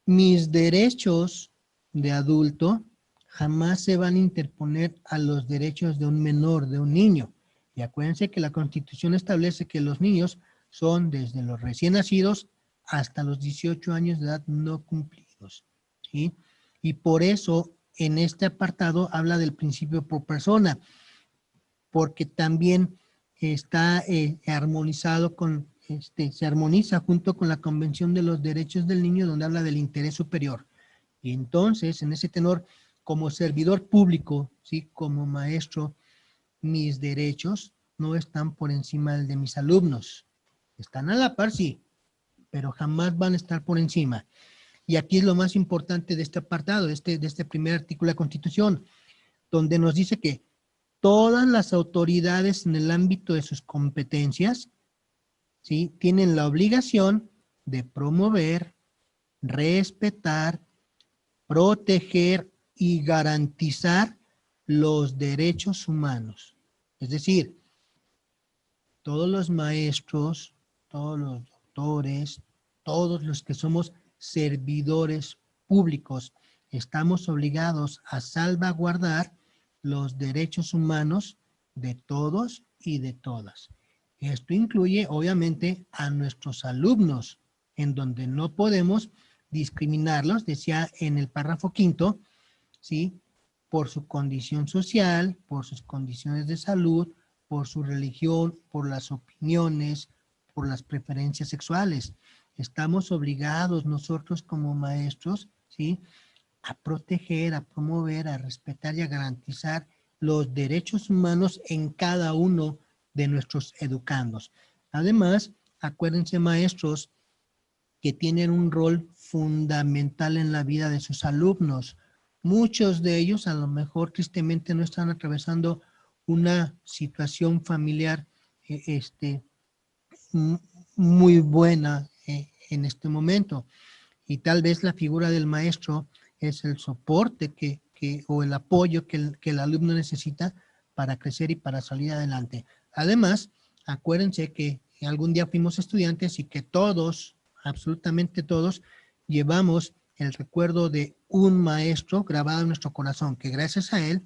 Mis derechos de adulto jamás se van a interponer a los derechos de un menor, de un niño. Y acuérdense que la Constitución establece que los niños son desde los recién nacidos hasta los 18 años de edad no cumplidos, ¿sí? Y por eso en este apartado habla del principio por persona, porque también está armonizado con, se armoniza junto con la Convención de los Derechos del Niño, donde habla del interés superior. Y entonces, en ese tenor, como servidor público, ¿sí?, como maestro, mis derechos no están por encima del de mis alumnos. Están a la par, sí, pero jamás van a estar por encima. Y aquí es lo más importante de este apartado, de este primer artículo de la Constitución, donde nos dice que todas las autoridades en el ámbito de sus competencias, ¿sí?, tienen la obligación de promover, respetar, proteger y garantizar los derechos humanos. Es decir, todos los maestros, todos los doctores, todos los que somos servidores públicos, estamos obligados a salvaguardar los derechos humanos de todos y de todas. Esto incluye, obviamente, a nuestros alumnos, en donde no podemos discriminarlos, decía en el párrafo 5, ¿sí?, por su condición social, por sus condiciones de salud, por su religión, por las opiniones, por las preferencias sexuales. Estamos obligados nosotros como maestros, ¿sí?, a proteger, a promover, a respetar y a garantizar los derechos humanos en cada uno de nuestros educandos. Además, acuérdense, maestros, que tienen un rol fundamental en la vida de sus alumnos. Muchos de ellos, a lo mejor tristemente, no están atravesando una situación familiar muy buena en este momento. Y tal vez la figura del maestro es el soporte o el apoyo que el alumno necesita para crecer y para salir adelante. Además, acuérdense que algún día fuimos estudiantes y que todos, absolutamente todos, llevamos el recuerdo de un maestro grabado en nuestro corazón, que gracias a él,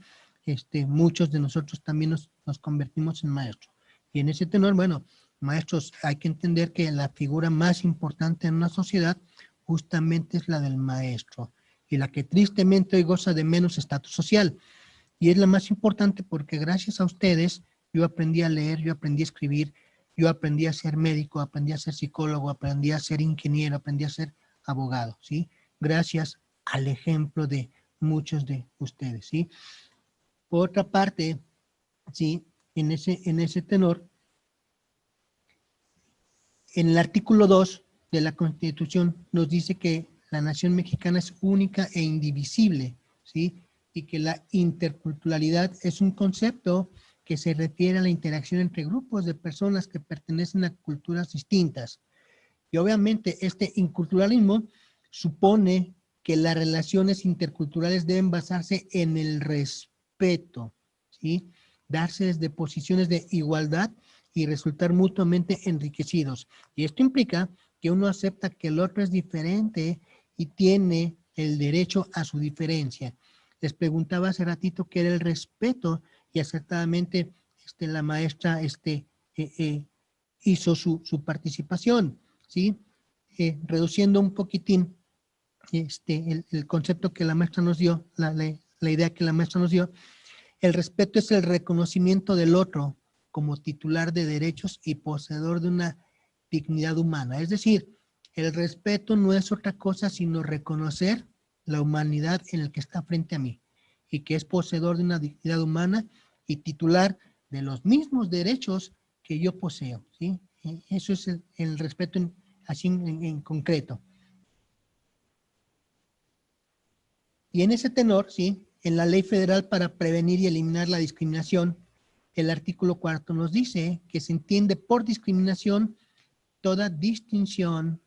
muchos de nosotros también nos convertimos en maestros. Y en ese tenor, bueno, maestros, hay que entender que la figura más importante en una sociedad justamente es la del maestro, y la que tristemente hoy goza de menos estatus social. Y es la más importante porque gracias a ustedes yo aprendí a leer, yo aprendí a escribir, yo aprendí a ser médico, aprendí a ser psicólogo, aprendí a ser ingeniero, aprendí a ser abogado, ¿sí? Gracias al ejemplo de muchos de ustedes, ¿sí? Por otra parte, ¿sí? En ese tenor, en el artículo 2 de la Constitución nos dice que la nación mexicana es única e indivisible, ¿sí? Y que la interculturalidad es un concepto que se refiere a la interacción entre grupos de personas que pertenecen a culturas distintas. Y obviamente este inculturalismo supone que las relaciones interculturales deben basarse en el respeto, ¿sí? Darse desde posiciones de igualdad y resultar mutuamente enriquecidos. Y esto implica que uno acepta que el otro es diferente y tiene el derecho a su diferencia. Les preguntaba hace ratito qué era el respeto y acertadamente la maestra hizo su participación, ¿sí? Reduciendo un poquitín el concepto que la maestra nos dio, la idea que la maestra nos dio, el respeto es el reconocimiento del otro como titular de derechos y poseedor de una dignidad humana. Es decir, el respeto no es otra cosa sino reconocer la humanidad en el que está frente a mí y que es poseedor de una dignidad humana y titular de los mismos derechos que yo poseo, ¿sí? Eso es el respeto así en concreto. Y en ese tenor, ¿sí? En la Ley Federal para prevenir y eliminar la discriminación, el artículo 4 nos dice que se entiende por discriminación toda distinción,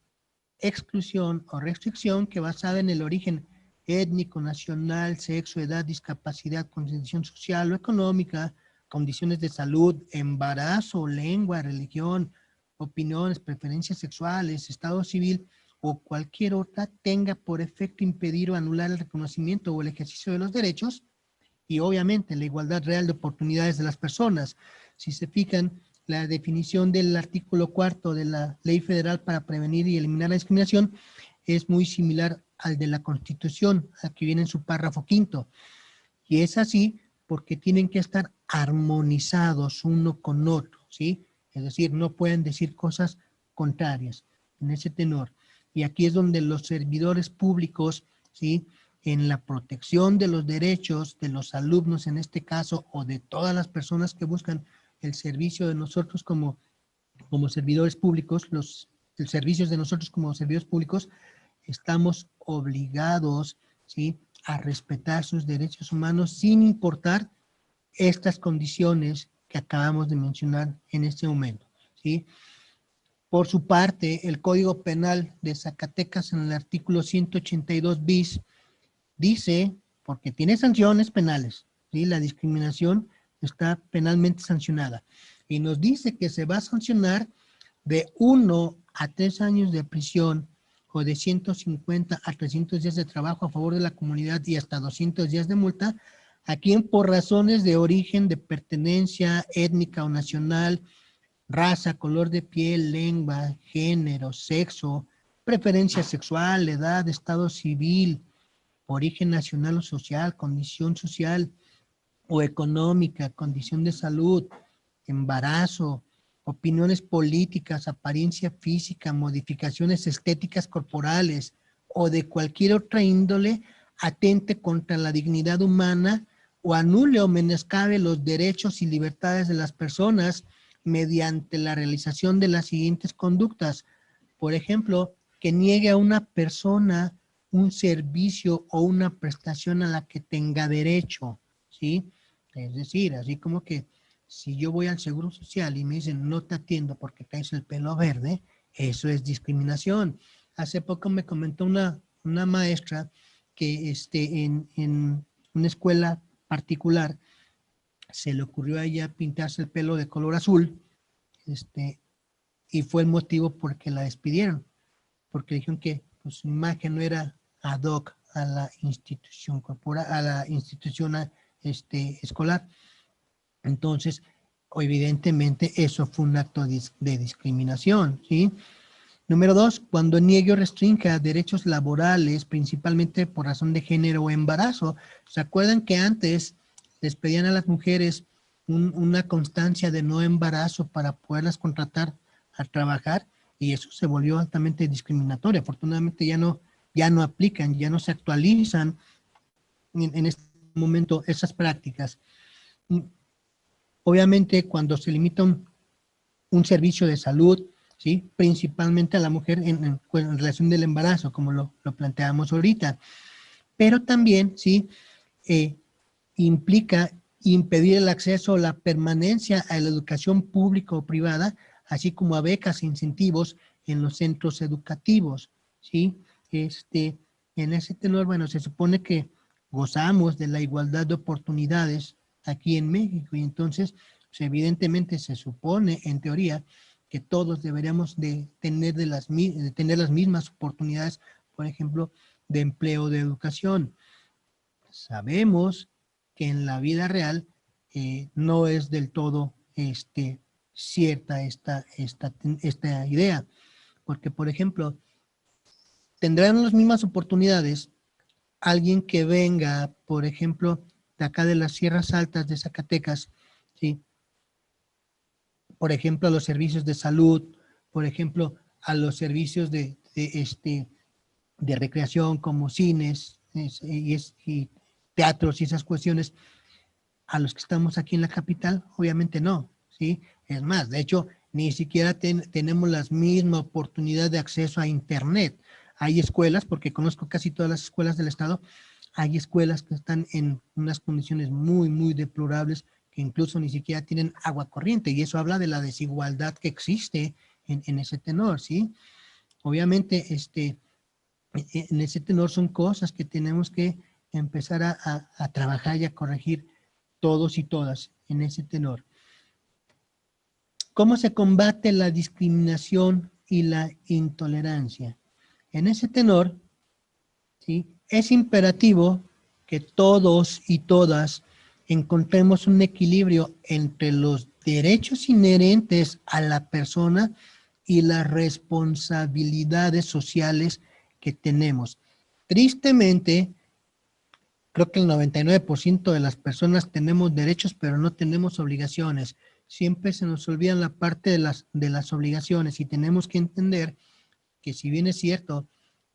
exclusión o restricción que basada en el origen étnico, nacional, sexo, edad, discapacidad, condición social o económica, condiciones de salud, embarazo, lengua, religión, opiniones, preferencias sexuales, estado civil o cualquier otra tenga por efecto impedir o anular el reconocimiento o el ejercicio de los derechos y obviamente la igualdad real de oportunidades de las personas. Si se fijan, la definición del artículo 4 de la Ley Federal para prevenir y eliminar la discriminación es muy similar al de la Constitución, aquí viene en su párrafo 5. Y es así porque tienen que estar armonizados uno con otro, ¿sí? Es decir, no pueden decir cosas contrarias en ese tenor. Y aquí es donde los servidores públicos, ¿sí? En la protección de los derechos de los alumnos en este caso o de todas las personas que buscan el servicio de nosotros como servidores públicos, los servicios de nosotros como servidores públicos, estamos obligados, ¿sí? A respetar sus derechos humanos sin importar estas condiciones que acabamos de mencionar en este momento, ¿sí? Por su parte, el Código Penal de Zacatecas en el artículo 182 bis dice, porque tiene sanciones penales, ¿sí? La discriminación está penalmente sancionada y nos dice que se va a sancionar de 1 a 3 años de prisión o de 150 a 300 días de trabajo a favor de la comunidad y hasta 200 días de multa a quien por razones de origen, de pertenencia étnica o nacional, raza, color de piel, lengua, género, sexo, preferencia sexual, edad, estado civil, origen nacional o social, condición social o económica, condición de salud, embarazo, opiniones políticas, apariencia física, modificaciones estéticas corporales o de cualquier otra índole atente contra la dignidad humana o anule o menoscabe los derechos y libertades de las personas mediante la realización de las siguientes conductas. Por ejemplo, que niegue a una persona un servicio o una prestación a la que tenga derecho, ¿sí? Es decir, así como que si yo voy al Seguro Social y me dicen no te atiendo porque traes el pelo verde, eso es discriminación. Hace poco me comentó una maestra que en una escuela particular se le ocurrió a ella pintarse el pelo de color azul, y fue el motivo por que la despidieron, porque dijeron que pues, su imagen no era ad hoc a la institución corporal, a la institución escolar. Entonces, evidentemente, eso fue un acto de discriminación, ¿sí? Número 2, cuando niegue o restrinja derechos laborales, principalmente por razón de género o embarazo. ¿Se acuerdan que antes les pedían a las mujeres una constancia de no embarazo para poderlas contratar a trabajar? y eso se volvió altamente discriminatorio. Afortunadamente ya no aplican, ya no se actualizan en este momento esas prácticas. Obviamente cuando se limita un servicio de salud, ¿sí? Principalmente a la mujer en relación del embarazo, como lo planteamos ahorita, pero también, ¿sí? Implica impedir el acceso o la permanencia a la educación pública o privada, así como a becas e incentivos en los centros educativos, ¿sí? En ese tenor, bueno, se supone que gozamos de la igualdad de oportunidades aquí en México y entonces, pues, evidentemente se supone, en teoría, que todos deberíamos de tener las mismas oportunidades, por ejemplo, de empleo, de educación. Sabemos que en la vida real no es del todo cierta esta idea, porque, por ejemplo, tendrán las mismas oportunidades alguien que venga, por ejemplo, de acá de las Sierras Altas de Zacatecas, ¿sí? Por ejemplo, a los servicios de salud, por ejemplo, a los servicios de recreación como cines y teatros y esas cuestiones, a los que estamos aquí en la capital, obviamente no, ¿sí? Es más, de hecho, ni siquiera tenemos la misma oportunidad de acceso a Internet. Hay escuelas, porque conozco casi todas las escuelas del estado, hay escuelas que están en unas condiciones muy, muy deplorables, que incluso ni siquiera tienen agua corriente, y eso habla de la desigualdad que existe en ese tenor, ¿sí? Obviamente, en ese tenor son cosas que tenemos que empezar a trabajar y a corregir todos y todas en ese tenor. ¿Cómo se combate la discriminación y la intolerancia? En ese tenor, ¿sí? Es imperativo que todos y todas encontremos un equilibrio entre los derechos inherentes a la persona y las responsabilidades sociales que tenemos. Tristemente, creo que el 99% de las personas tenemos derechos, pero no tenemos obligaciones. Siempre se nos olvida la parte de las obligaciones y tenemos que entender que si bien es cierto,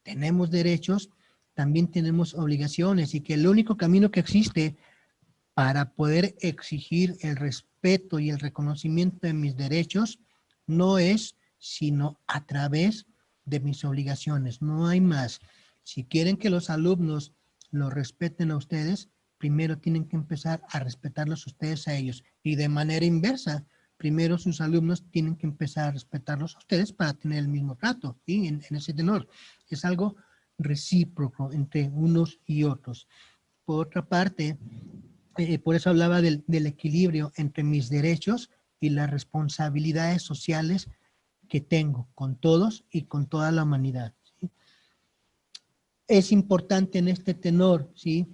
tenemos derechos, también tenemos obligaciones y que el único camino que existe para poder exigir el respeto y el reconocimiento de mis derechos no es sino a través de mis obligaciones, no hay más. Si quieren que los alumnos los respeten a ustedes, primero tienen que empezar a respetarlos ustedes a ellos y de manera inversa, primero sus alumnos tienen que empezar a respetarlos a ustedes para tener el mismo trato, ¿sí? En ese tenor. Es algo recíproco entre unos y otros. Por otra parte, por eso hablaba del equilibrio entre mis derechos y las responsabilidades sociales que tengo con todos y con toda la humanidad, ¿sí? Es importante en este tenor, ¿sí?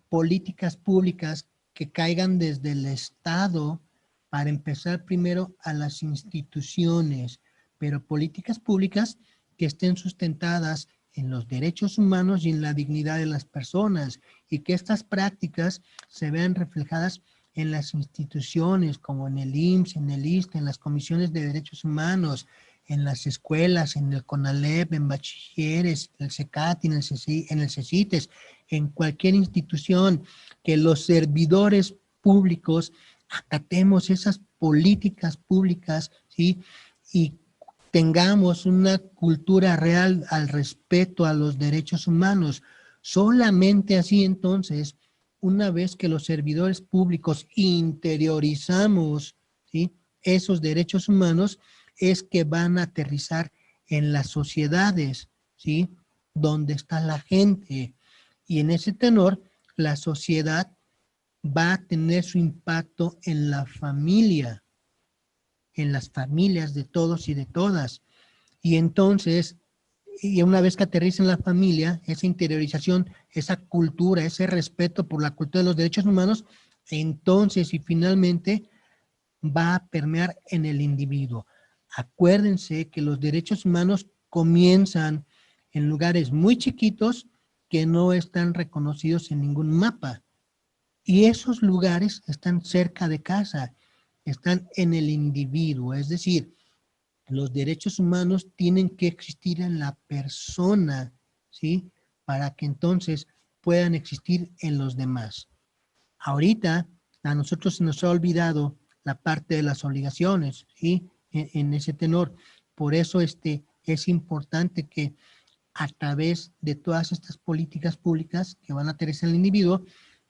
Políticas públicas que caigan desde el Estado para empezar primero a las instituciones, pero políticas públicas que estén sustentadas en los derechos humanos y en la dignidad de las personas y que estas prácticas se vean reflejadas en las instituciones como en el IMSS, en el ISSSTE, en las comisiones de derechos humanos, en las escuelas, en el CONALEP, en bachilleres, en el CECAT, en el CECITES, en cualquier institución, que los servidores públicos acatemos esas políticas públicas, ¿sí? Y tengamos una cultura real al respeto a los derechos humanos. Solamente así entonces, una vez que los servidores públicos interiorizamos, ¿sí? Esos derechos humanos, es que van a aterrizar en las sociedades, ¿sí? Donde está la gente. Y en ese tenor, la sociedad va a tener su impacto en la familia, en las familias de todos y de todas. Y entonces, y una vez que aterriza en la familia, esa interiorización, esa cultura, ese respeto por la cultura de los derechos humanos, entonces y finalmente va a permear en el individuo. Acuérdense que los derechos humanos comienzan en lugares muy chiquitos que no están reconocidos en ningún mapa. Y esos lugares están cerca de casa, están en el individuo. Es decir, Los derechos humanos tienen que existir en la persona, ¿sí? Para que entonces puedan existir en los demás. Ahorita a nosotros se nos ha olvidado la parte de las obligaciones, ¿sí? En ese tenor. Por eso es importante que a través de todas estas políticas públicas que van a aterrizar el individuo,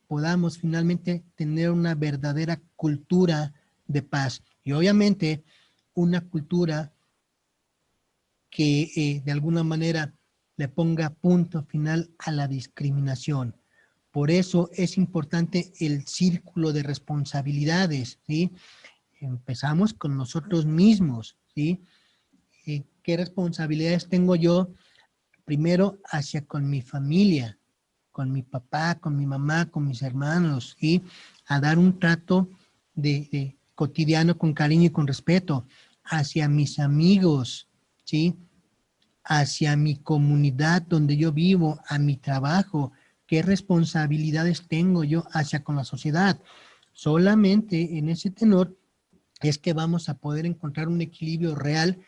podamos finalmente tener una verdadera cultura de paz. Y obviamente una cultura que de alguna manera le ponga punto final a la discriminación. Por eso es importante el círculo de responsabilidades, ¿sí? Empezamos con nosotros mismos, ¿sí? ¿Qué responsabilidades tengo yo? Primero, con mi familia, con mi papá, con mi mamá, con mis hermanos, ¿sí? A dar un trato de cotidiano con cariño y con respeto hacia mis amigos, ¿sí? Hacia mi comunidad donde yo vivo, a mi trabajo. ¿Qué responsabilidades tengo yo hacia con la sociedad? Solamente en ese tenor es que vamos a poder encontrar un equilibrio real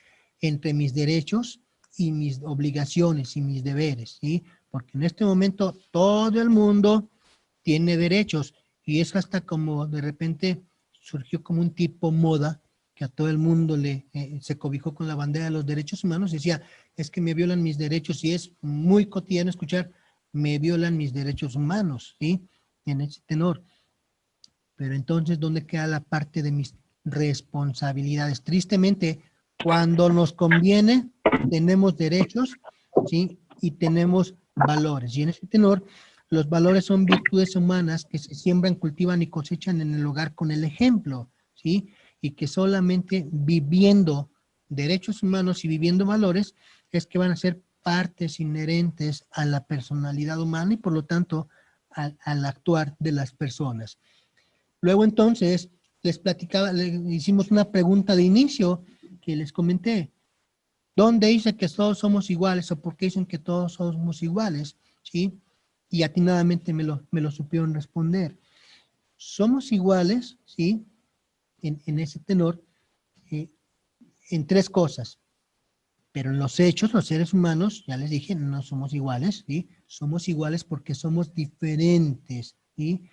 entre mis derechos y mis obligaciones y mis deberes, ¿sí? Porque en este momento todo el mundo tiene derechos y es hasta como de repente surgió como un tipo moda que a todo el mundo se cobijó con la bandera de los derechos humanos y decía, es que me violan mis derechos y es muy cotidiano escuchar, me violan mis derechos humanos, ¿sí? En ese tenor. Pero entonces, ¿dónde queda la parte de mis responsabilidades? Tristemente, cuando nos conviene, tenemos derechos, ¿sí? Y tenemos valores. Y en ese tenor, los valores son virtudes humanas que se siembran, cultivan y cosechan en el hogar con el ejemplo, ¿sí? Y que solamente viviendo derechos humanos y viviendo valores es que van a ser partes inherentes a la personalidad humana y por lo tanto al actuar de las personas. Luego entonces les hicimos una pregunta de inicio que les comenté. ¿Dónde dice que todos somos iguales o por qué dicen que todos somos iguales? ¿Sí? Y atinadamente me lo supieron responder. Somos iguales, ¿sí? En ese tenor, en tres cosas. Pero en los hechos, los seres humanos, ya les dije, no somos iguales, ¿sí? Somos iguales porque somos diferentes, ¿sí?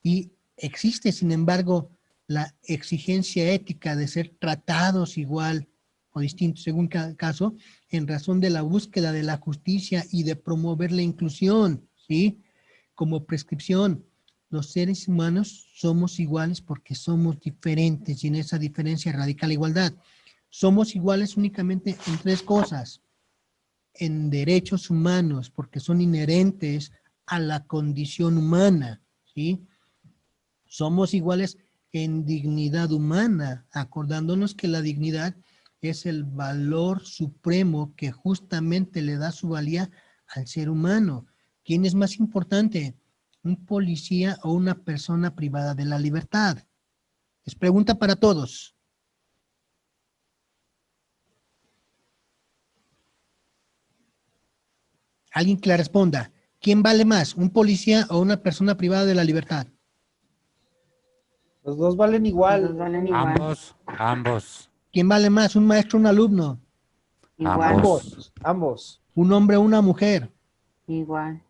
Y existe, sin embargo, la exigencia ética de ser tratados igual o distintos según cada caso, en razón de la búsqueda de la justicia y de promover la inclusión, ¿sí? Como prescripción, los seres humanos somos iguales porque somos diferentes y en esa diferencia radica la igualdad. Somos iguales únicamente en tres cosas. En derechos humanos, porque son inherentes a la condición humana, ¿sí? Somos iguales en dignidad humana, acordándonos que la dignidad es el valor supremo que justamente le da su valía al ser humano. ¿Quién es más importante? ¿Un policía o una persona privada de la libertad? Es pregunta para todos. Alguien que le responda. ¿Quién vale más? ¿Un policía o una persona privada de la libertad? Los dos valen igual. Los dos valen igual. Ambos. ¿Quién vale más? ¿Un maestro o un alumno? Igual. Ambos. ¿Un hombre o una mujer? Igual.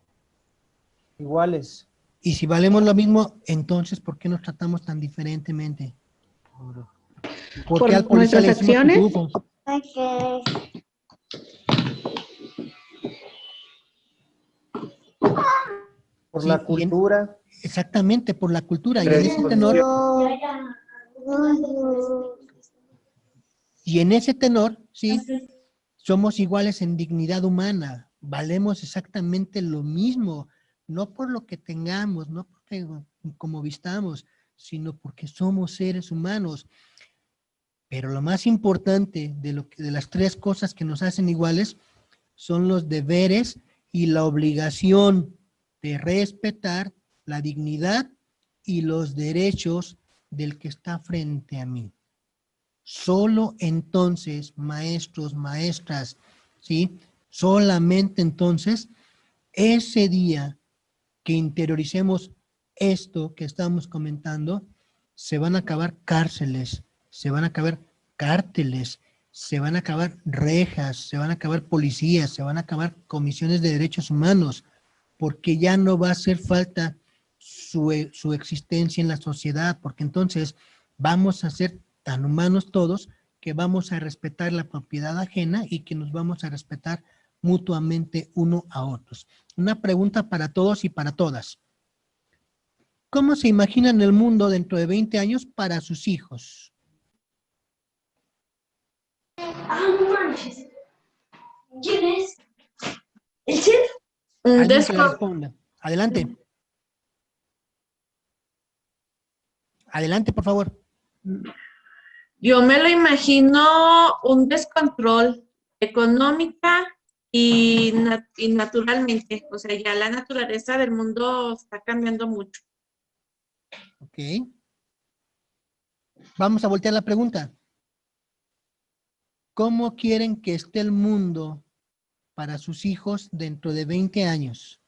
Iguales. Y si valemos lo mismo, entonces, ¿por qué nos tratamos tan diferentemente? ¿Por qué al policía le decimos pitufo? Por la cultura. Exactamente, por la cultura. Y en ese tenor, sí, somos iguales en dignidad humana. Valemos exactamente lo mismo. No por lo que tengamos, no porque como vistamos, sino porque somos seres humanos. Pero lo más importante de las tres cosas que nos hacen iguales son los deberes y la obligación de respetar la dignidad y los derechos del que está frente a mí. Solo entonces, maestros, maestras, ¿sí? Solamente entonces, ese día que interioricemos esto que estamos comentando, se van a acabar cárceles, se van a acabar cárteles, se van a acabar rejas, se van a acabar policías, se van a acabar comisiones de derechos humanos, porque ya no va a hacer falta su existencia en la sociedad, porque entonces vamos a ser tan humanos todos que vamos a respetar la propiedad ajena y que nos vamos a respetar mutuamente uno a otros. Una pregunta para todos y para todas. ¿Cómo se imaginan el mundo dentro de 20 años para sus hijos? Ah, no manches. ¿Quién es? ¿El chef? Alguien que le responda. Adelante. Adelante, por favor. Yo me lo imagino un descontrol económica y naturalmente. O sea, ya la naturaleza del mundo está cambiando mucho. Ok. Vamos a voltear la pregunta. ¿Cómo quieren que esté el mundo para sus hijos dentro de 20 años?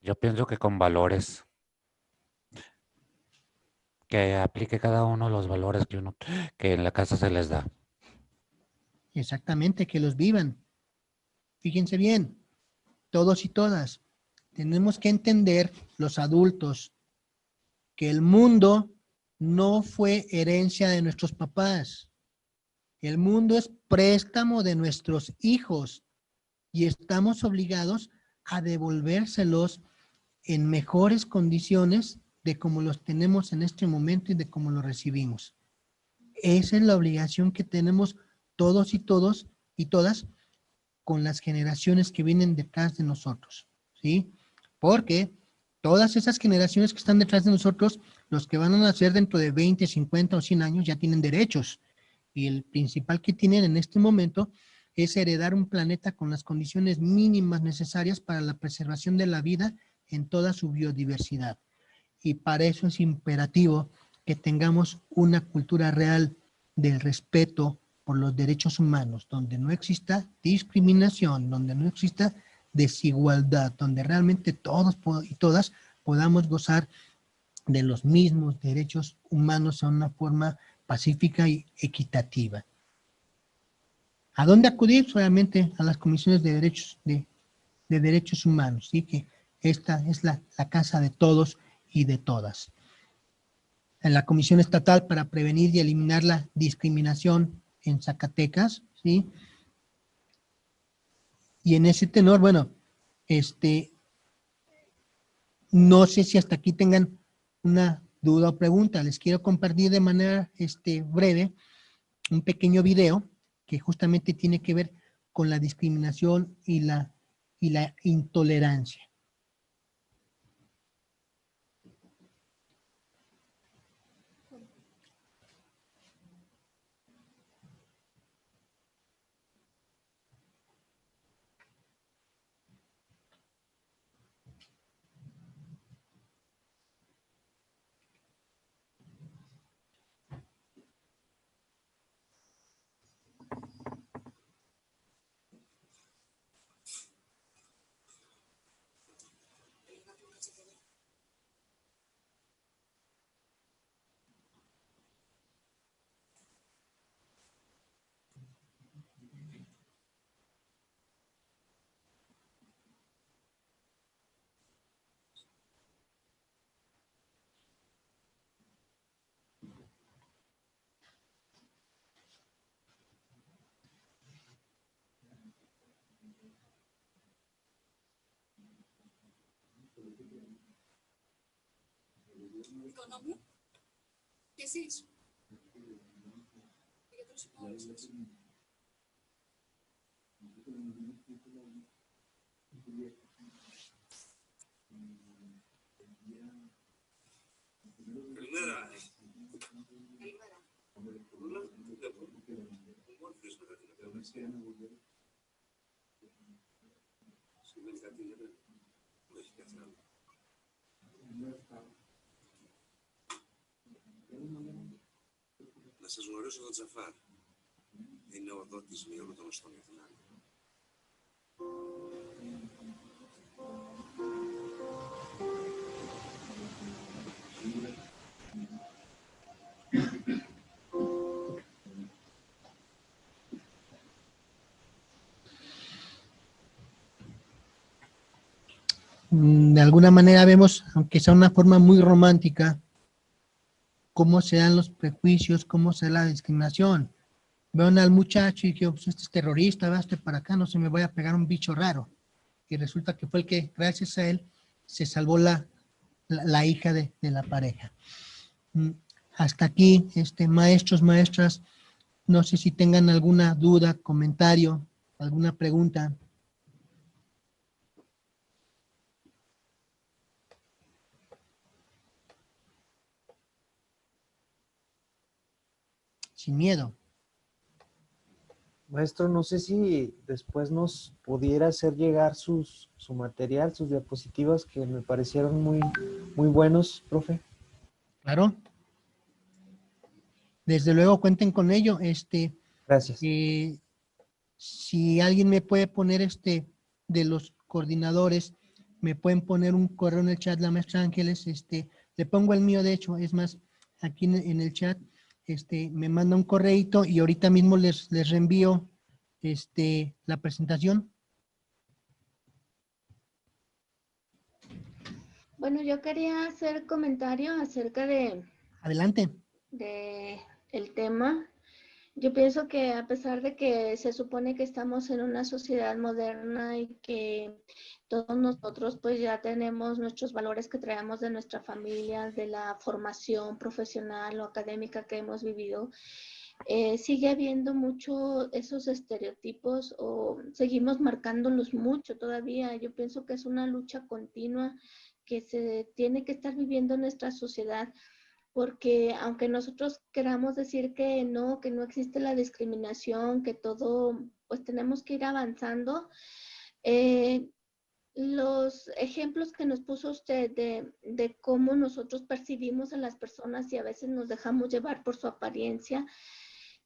Yo pienso que con valores. Que aplique cada uno los valores que en la casa se les da. Exactamente, que los vivan. Fíjense bien, todos y todas, tenemos que entender, los adultos, que el mundo no fue herencia de nuestros papás. El mundo es préstamo de nuestros hijos y estamos obligados a devolvérselos en mejores condiciones de como los tenemos en este momento y de cómo los recibimos. Esa es la obligación que tenemos todos y todas con las generaciones que vienen detrás de nosotros, ¿sí? Porque todas esas generaciones que están detrás de nosotros, los que van a nacer dentro de 20, 50 o 100 años ya tienen derechos. Y el principal que tienen en este momento es heredar un planeta con las condiciones mínimas necesarias para la preservación de la vida en toda su biodiversidad. Y para eso es imperativo que tengamos una cultura real del respeto por los derechos humanos, donde no exista discriminación, donde no exista desigualdad, donde realmente todos y todas podamos gozar de los mismos derechos humanos de una forma pacífica y equitativa. ¿A dónde acudir? Solamente a las comisiones de derechos humanos, ¿sí? Que esta es la casa de todos y de todas. En la Comisión Estatal para Prevenir y Eliminar la Discriminación en Zacatecas, ¿sí? Y en ese tenor, bueno, no sé si hasta aquí tengan una duda o pregunta. Les quiero compartir de manera breve un pequeño video que justamente tiene que ver con la discriminación y la intolerancia. ¿Economía? ¿Qué es eso? Να σας γνωρίσω τον Τζαφάρ. Είναι ο δότης Μύρου των Οστομιθνών. de alguna manera vemos, aunque sea una forma muy romántica, cómo se dan los prejuicios, cómo se da la discriminación. Vean al muchacho y que pues, este es terrorista, vaste para acá, no se me vaya a pegar un bicho raro. Y resulta que fue el que, gracias a él, se salvó la hija de la pareja. Hasta aquí, maestros, maestras, no sé si tengan alguna duda, comentario, alguna pregunta. Sin miedo. Maestro, no sé si después nos pudiera hacer llegar su material, sus diapositivas, que me parecieron muy buenos, profe. Claro. Desde luego cuenten con ello. Gracias. Si alguien me puede poner de los coordinadores, me pueden poner un correo en el chat, la maestra Ángeles, le pongo el mío, de hecho, es más, aquí en el chat, me manda un correíto y ahorita mismo les reenvío la presentación. Bueno, yo quería hacer comentario acerca de Adelante. el tema. Yo pienso que a pesar de que se supone que estamos en una sociedad moderna y que todos nosotros pues ya tenemos nuestros valores que traemos de nuestra familia, de la formación profesional o académica que hemos vivido, sigue habiendo mucho esos estereotipos o seguimos marcándolos mucho todavía. Yo pienso que es una lucha continua que se tiene que estar viviendo en nuestra sociedad, porque aunque nosotros queramos decir que no existe la discriminación, que todo, pues tenemos que ir avanzando, los ejemplos que nos puso usted de cómo nosotros percibimos a las personas y a veces nos dejamos llevar por su apariencia,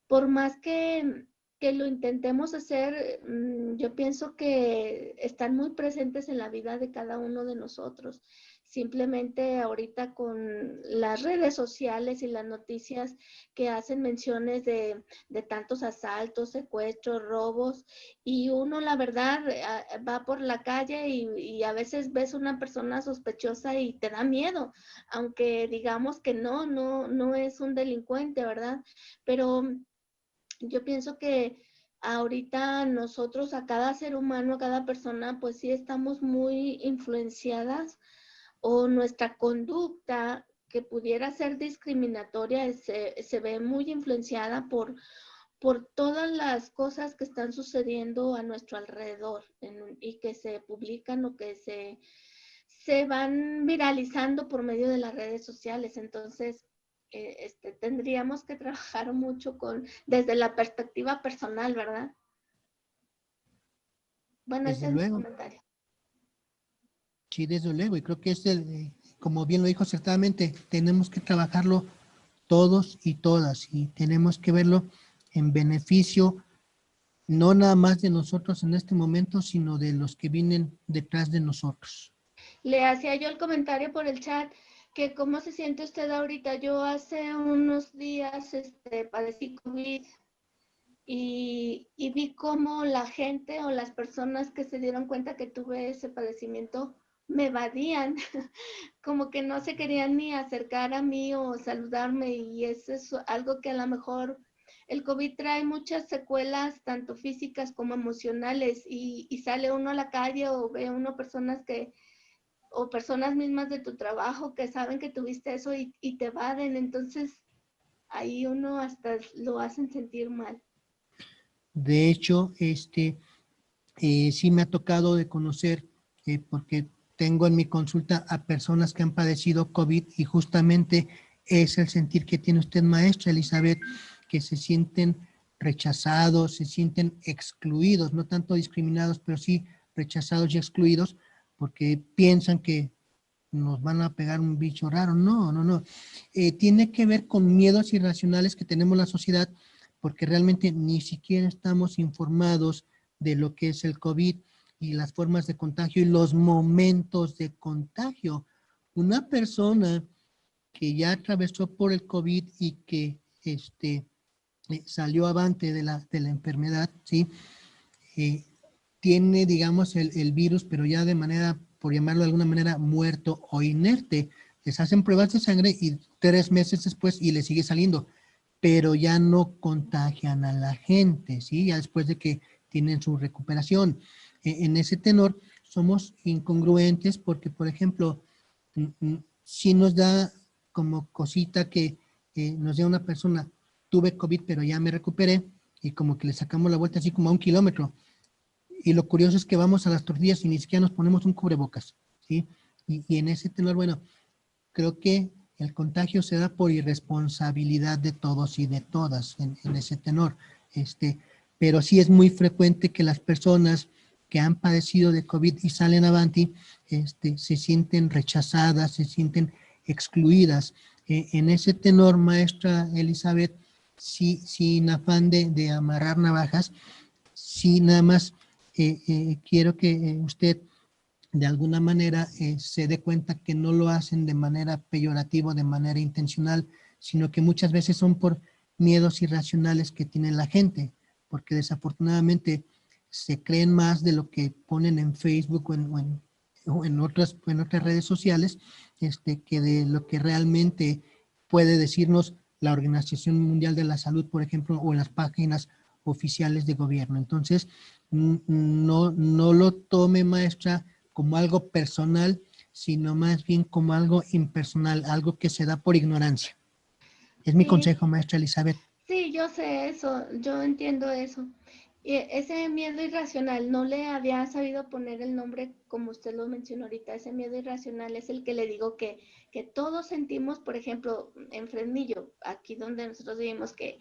por más que lo intentemos hacer, yo pienso que están muy presentes en la vida de cada uno de nosotros. Simplemente ahorita con las redes sociales y las noticias que hacen menciones de tantos asaltos, secuestros, robos, y uno la verdad va por la calle y a veces ves una persona sospechosa y te da miedo, aunque digamos que no es un delincuente, ¿verdad? Pero yo pienso que ahorita nosotros, a cada ser humano, a cada persona, pues sí estamos muy influenciadas, o nuestra conducta que pudiera ser discriminatoria se ve muy influenciada por todas las cosas que están sucediendo a nuestro alrededor y que se publican o que se van viralizando por medio de las redes sociales. Entonces, tendríamos que trabajar mucho desde la perspectiva personal, ¿verdad? Bueno, ese es mi comentario. Sí, desde luego, y creo que como bien lo dijo acertadamente, tenemos que trabajarlo todos y todas, y tenemos que verlo en beneficio, no nada más de nosotros en este momento, sino de los que vienen detrás de nosotros. Le hacía yo el comentario por el chat, que cómo se siente usted ahorita. Yo hace unos días padecí COVID y vi cómo la gente o las personas que se dieron cuenta que tuve ese padecimiento me evadían, como que no se querían ni acercar a mí o saludarme, y eso es algo que a lo mejor el COVID trae muchas secuelas, tanto físicas como emocionales, y sale uno a la calle o ve uno personas o personas mismas de tu trabajo que saben que tuviste eso y te evaden, entonces ahí uno hasta lo hacen sentir mal. De hecho, sí me ha tocado de conocer, porque tengo en mi consulta a personas que han padecido COVID, y justamente es el sentir que tiene usted, maestra Elizabeth, que se sienten rechazados, se sienten excluidos, no tanto discriminados, pero sí rechazados y excluidos, porque piensan que nos van a pegar un bicho raro. No. Tiene que ver con miedos irracionales que tenemos la sociedad, porque realmente ni siquiera estamos informados de lo que es el COVID y las formas de contagio y los momentos de contagio. Una persona que ya atravesó por el COVID y que salió avante de la enfermedad, ¿sí? Tiene, digamos, el virus, pero ya de manera por llamarlo de alguna manera, muerto o inerte. Les hacen pruebas de sangre y 3 meses después y les sigue saliendo, pero ya no contagian a la gente, ¿sí? Ya después de que tienen su recuperación. En ese tenor somos incongruentes porque, por ejemplo, sí nos da como cosita que nos dé una persona, tuve COVID pero ya me recuperé, y como que le sacamos la vuelta así como a 1 kilómetro. Y lo curioso es que vamos a las tortillas y ni siquiera nos ponemos un cubrebocas, ¿sí? Y en ese tenor, bueno, creo que el contagio se da por irresponsabilidad de todos y de todas en ese tenor. Pero sí es muy frecuente que las personas que han padecido de COVID y salen avanti, se sienten rechazadas, se sienten excluidas. En ese tenor, maestra Elizabeth, sí, sin afán de amarrar navajas, sí nada más quiero que usted de alguna manera se dé cuenta que no lo hacen de manera peyorativa, de manera intencional, sino que muchas veces son por miedos irracionales que tiene la gente, porque desafortunadamente se creen más de lo que ponen en Facebook o en otras redes sociales, que de lo que realmente puede decirnos la Organización Mundial de la Salud, por ejemplo, o en las páginas oficiales de gobierno. Entonces, no lo tome, maestra, como algo personal, sino más bien como algo impersonal, algo que se da por ignorancia. Es mi consejo, maestra Elizabeth. Sí, yo sé eso, yo entiendo eso. Y ese miedo irracional, no le había sabido poner el nombre como usted lo mencionó ahorita. Ese miedo irracional es el que le digo que todos sentimos, por ejemplo, en Fresnillo, aquí donde nosotros vivimos, que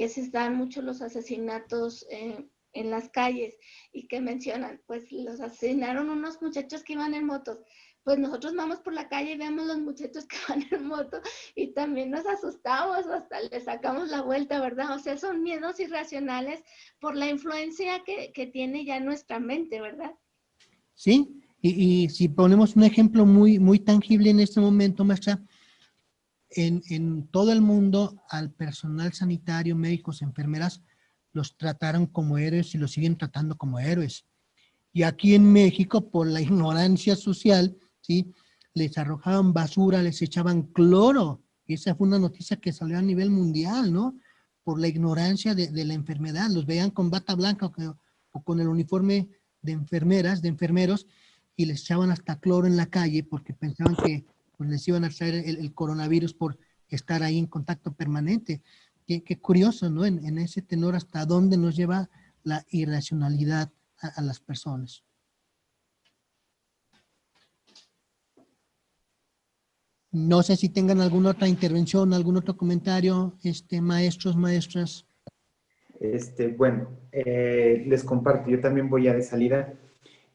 se dan mucho los asesinatos en las calles y que mencionan, pues los asesinaron unos muchachos que iban en motos. Pues nosotros vamos por la calle y vemos los muchachos que van en moto y también nos asustamos, hasta le sacamos la vuelta, ¿verdad? O sea, son miedos irracionales por la influencia que tiene ya nuestra mente, ¿verdad? Sí, y si ponemos un ejemplo muy, muy tangible en este momento, maestra, en todo el mundo al personal sanitario, médicos, enfermeras, los trataron como héroes y los siguen tratando como héroes. Y aquí en México, por la ignorancia social, ¿sí?, les arrojaban basura, les echaban cloro. Y esa fue una noticia que salió a nivel mundial, ¿no? Por la ignorancia de la enfermedad. Los veían con bata blanca o con el uniforme de enfermeras, de enfermeros, y les echaban hasta cloro en la calle porque pensaban que pues, les iban a traer el coronavirus por estar ahí en contacto permanente. Qué curioso, ¿no? En ese tenor, hasta dónde nos lleva la irracionalidad a las personas. No sé si tengan alguna otra intervención, algún otro comentario, maestros, maestras. Bueno, les comparto, yo también voy ya de salida,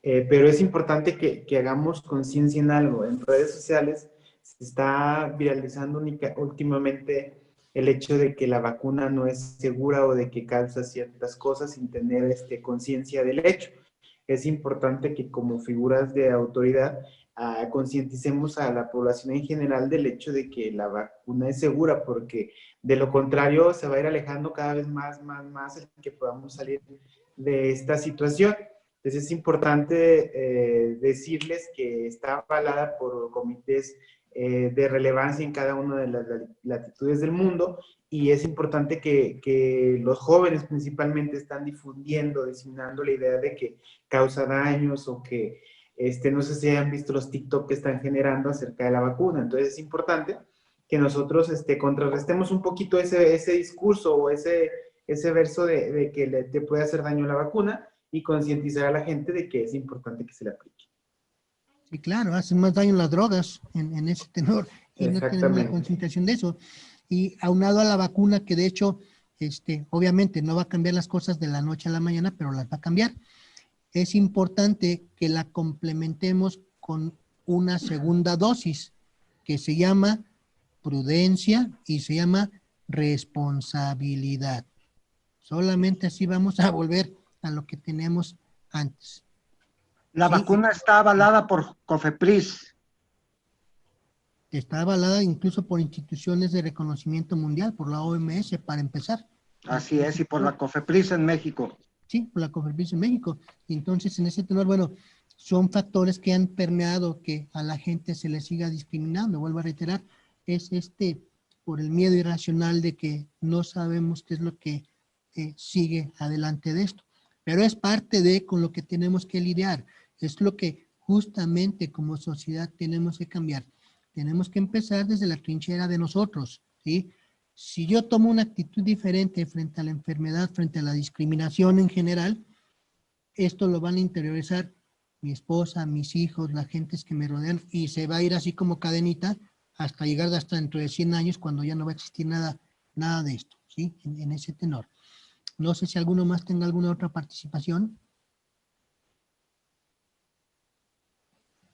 pero es importante que hagamos conciencia en algo. En redes sociales se está viralizando últimamente el hecho de que la vacuna no es segura o de que causa ciertas cosas sin tener conciencia del hecho. Es importante que como figuras de autoridad concienticemos a la población en general del hecho de que la vacuna es segura, porque de lo contrario se va a ir alejando cada vez más el que podamos salir de esta situación. Entonces es importante decirles que está avalada por comités de relevancia en cada una de las latitudes del mundo, y es importante que los jóvenes principalmente están diseminando la idea de que causa daños o que no sé si han visto los TikTok que están generando acerca de la vacuna. Entonces es importante que nosotros contrarrestemos un poquito ese discurso o ese verso de que te puede hacer daño la vacuna y concientizar a la gente de que es importante que se le aplique. Sí, claro, hacen más daño las drogas en ese tenor y no tenemos la concientización de eso. Y aunado a la vacuna, que de hecho, obviamente no va a cambiar las cosas de la noche a la mañana, pero las va a cambiar. Es importante que la complementemos con una segunda dosis que se llama prudencia y se llama responsabilidad. Solamente así vamos a volver a lo que teníamos antes. La vacuna está avalada por COFEPRIS. Está avalada incluso por instituciones de reconocimiento mundial, por la OMS, para empezar. Así es, y por la COFEPRIS en México. Sí, por la COFEPRIS en México. Entonces, en ese tenor, bueno, son factores que han permeado que a la gente se le siga discriminando. Vuelvo a reiterar, es por el miedo irracional de que no sabemos qué es lo que sigue adelante de esto. Pero es parte de con lo que tenemos que lidiar. Es lo que justamente como sociedad tenemos que cambiar. Tenemos que empezar desde la trinchera de nosotros, ¿sí? Si yo tomo una actitud diferente frente a la enfermedad, frente a la discriminación en general, esto lo van a interiorizar mi esposa, mis hijos, las gentes que me rodean, y se va a ir así como cadenita hasta llegar hasta dentro de 100 años cuando ya no va a existir nada de esto, ¿sí? En ese tenor. No sé si alguno más tenga alguna otra participación.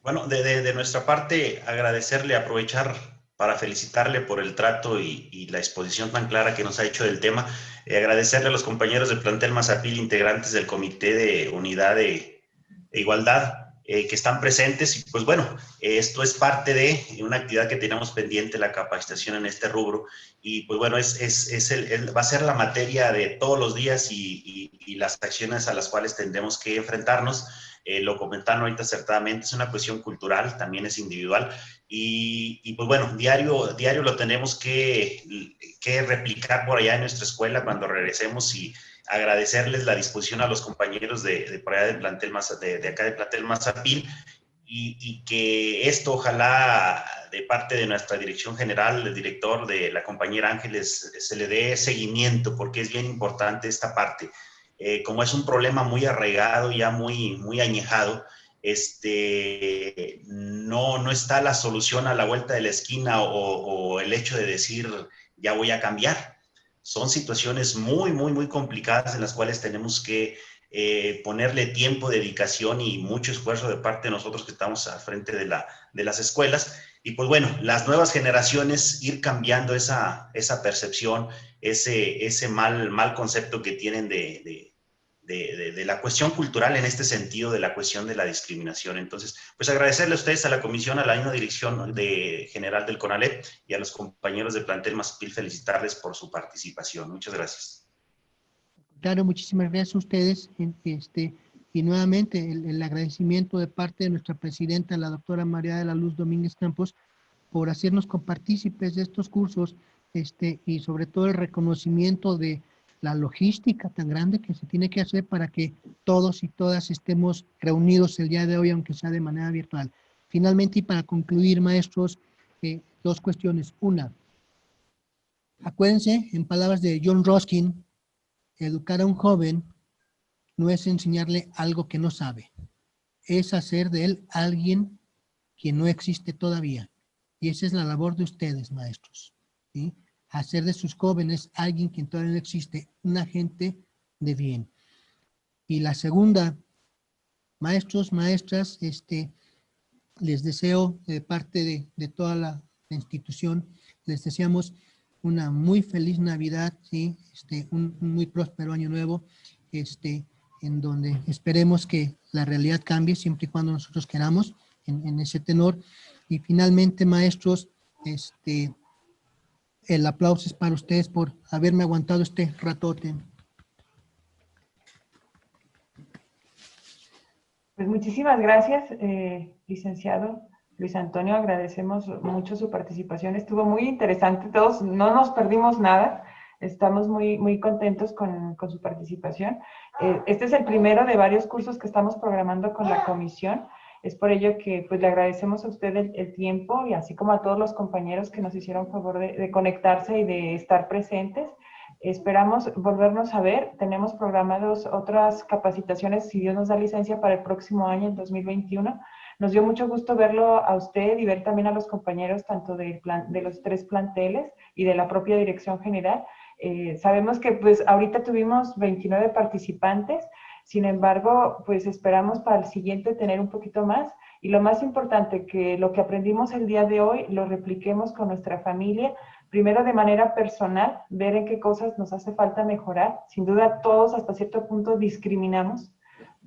Bueno, de nuestra parte, agradecerle, aprovechar para felicitarle por el trato y la exposición tan clara que nos ha hecho del tema. Agradecerle a los compañeros del plantel Mazapil, integrantes del Comité de Unidad de Igualdad, que están presentes. Y pues bueno, esto es parte de una actividad que tenemos pendiente, la capacitación en este rubro. Y pues bueno, va a ser la materia de todos los días y las acciones a las cuales tendremos que enfrentarnos. Lo comentaron ahorita acertadamente, es una cuestión cultural, también es individual. Y pues bueno, diario lo tenemos que replicar por allá en nuestra escuela cuando regresemos, y agradecerles la disposición a los compañeros de por allá del plantel de acá del plantel Mazapil, y que esto ojalá de parte de nuestra dirección general, el director, de la compañera Ángeles, se le dé seguimiento, porque es bien importante esta parte. Como es un problema muy arraigado, ya muy añejado, no está la solución a la vuelta de la esquina o el hecho de decir ya voy a cambiar. Son situaciones muy complicadas en las cuales tenemos que ponerle tiempo, dedicación y mucho esfuerzo de parte de nosotros que estamos al frente de las escuelas. Y pues bueno, las nuevas generaciones ir cambiando esa percepción, ese mal concepto que tienen de la cuestión cultural en este sentido, de la cuestión de la discriminación. Entonces, pues agradecerle a ustedes, a la comisión, a la misma dirección general del CONALEP y a los compañeros de plantel Mazapil, felicitarles por su participación. Muchas gracias. Claro, muchísimas gracias a ustedes. Y nuevamente el agradecimiento de parte de nuestra presidenta, la doctora María de la Luz Domínguez Campos, por hacernos copartícipes de estos cursos, y sobre todo el reconocimiento de la logística tan grande que se tiene que hacer para que todos y todas estemos reunidos el día de hoy, aunque sea de manera virtual. Finalmente, y para concluir, maestros, dos cuestiones. Una, acuérdense, en palabras de John Ruskin, educar a un joven no es enseñarle algo que no sabe, es hacer de él alguien que no existe todavía. Y esa es la labor de ustedes, maestros, ¿sí? Hacer de sus jóvenes alguien que todavía no existe, un agente de bien. Y la segunda, maestros, maestras, les deseo de parte de toda la institución, les deseamos una muy feliz Navidad, ¿sí? Un muy próspero año nuevo, en donde esperemos que la realidad cambie siempre y cuando nosotros queramos en ese tenor. Y finalmente, maestros, el aplauso es para ustedes por haberme aguantado este ratote. Pues muchísimas gracias, licenciado Luis Antonio, agradecemos mucho su participación, estuvo muy interesante, todos no nos perdimos nada, estamos muy contentos con su participación. Este es el primero de varios cursos que estamos programando con la comisión, es por ello que pues le agradecemos a usted el tiempo, y así como a todos los compañeros que nos hicieron favor de conectarse y de estar presentes. Esperamos volvernos a ver, tenemos programados otras capacitaciones, si Dios nos da licencia, para el próximo año, el 2021. Nos dio mucho gusto verlo a usted y ver también a los compañeros tanto de los tres planteles y de la propia dirección general. Sabemos que pues ahorita tuvimos 29 participantes, sin embargo, pues esperamos para el siguiente tener un poquito más. Y lo más importante, que lo que aprendimos el día de hoy lo repliquemos con nuestra familia, primero de manera personal, ver en qué cosas nos hace falta mejorar. Sin duda todos hasta cierto punto discriminamos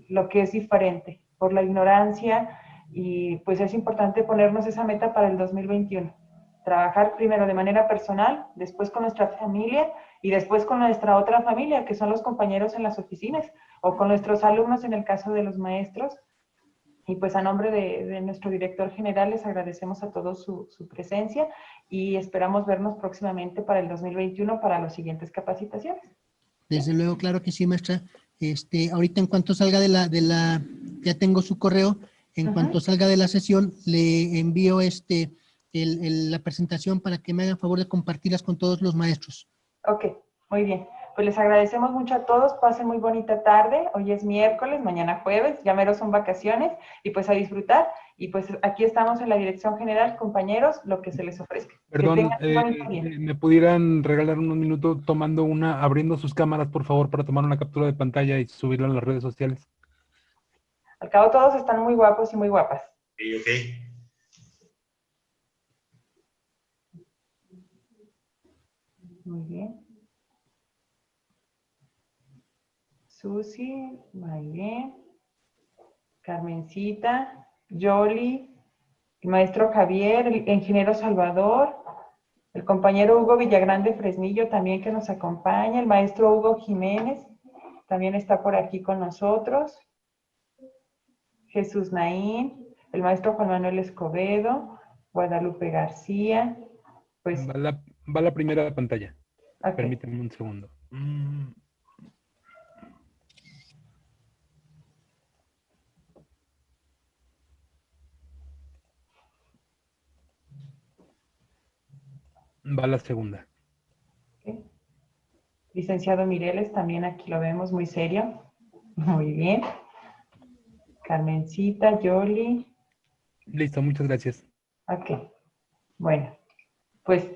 lo que es diferente por la ignorancia, y pues es importante ponernos esa meta para el 2021. Trabajar primero de manera personal, después con nuestra familia y después con nuestra otra familia, que son los compañeros en las oficinas, o con nuestros alumnos en el caso de los maestros, Y pues a nombre de nuestro director general les agradecemos a todos su presencia y esperamos vernos próximamente para el 2021 para las siguientes capacitaciones. Desde luego, claro que sí, maestra. Ahorita en cuanto salga ya tengo su correo, en cuanto salga de la sesión, le envío la presentación para que me hagan favor de compartirlas con todos los maestros. Ok, muy bien. Pues les agradecemos mucho a todos, pasen muy bonita tarde, hoy es miércoles, mañana jueves, ya mero son vacaciones, y pues a disfrutar, y pues aquí estamos en la dirección general, compañeros, lo que se les ofrezca. Perdón, Que tengan un bonito día. ¿me pudieran regalar unos minutos abriendo sus cámaras, por favor, para tomar una captura de pantalla y subirla a las redes sociales? Al cabo todos están muy guapos y muy guapas. Ok, ok. Muy bien. Susi, muy bien. Carmencita, Yoli, el maestro Javier, el ingeniero Salvador, el compañero Hugo Villagrande Fresnillo también que nos acompaña, el maestro Hugo Jiménez también está por aquí con nosotros, Jesús Naín, el maestro Juan Manuel Escobedo, Guadalupe García, pues... Va la primera pantalla. Okay. Permítanme un segundo. Va la segunda. Okay. Licenciado Mireles, también aquí lo vemos muy serio. Muy bien. Carmencita, Yoli. Listo, muchas gracias. Ok. Bueno, pues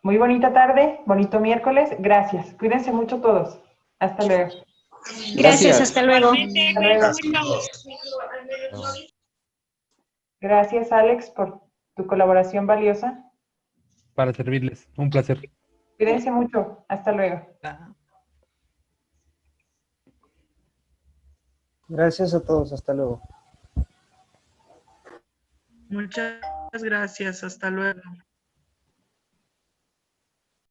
muy bonita tarde, bonito miércoles. Gracias. Cuídense mucho todos. Hasta luego. Gracias, hasta luego. Hasta luego. Gracias, Alex, por tu colaboración valiosa. Para servirles. Un placer. Cuídense mucho. Hasta luego. Gracias a todos. Hasta luego. Muchas gracias. Hasta luego.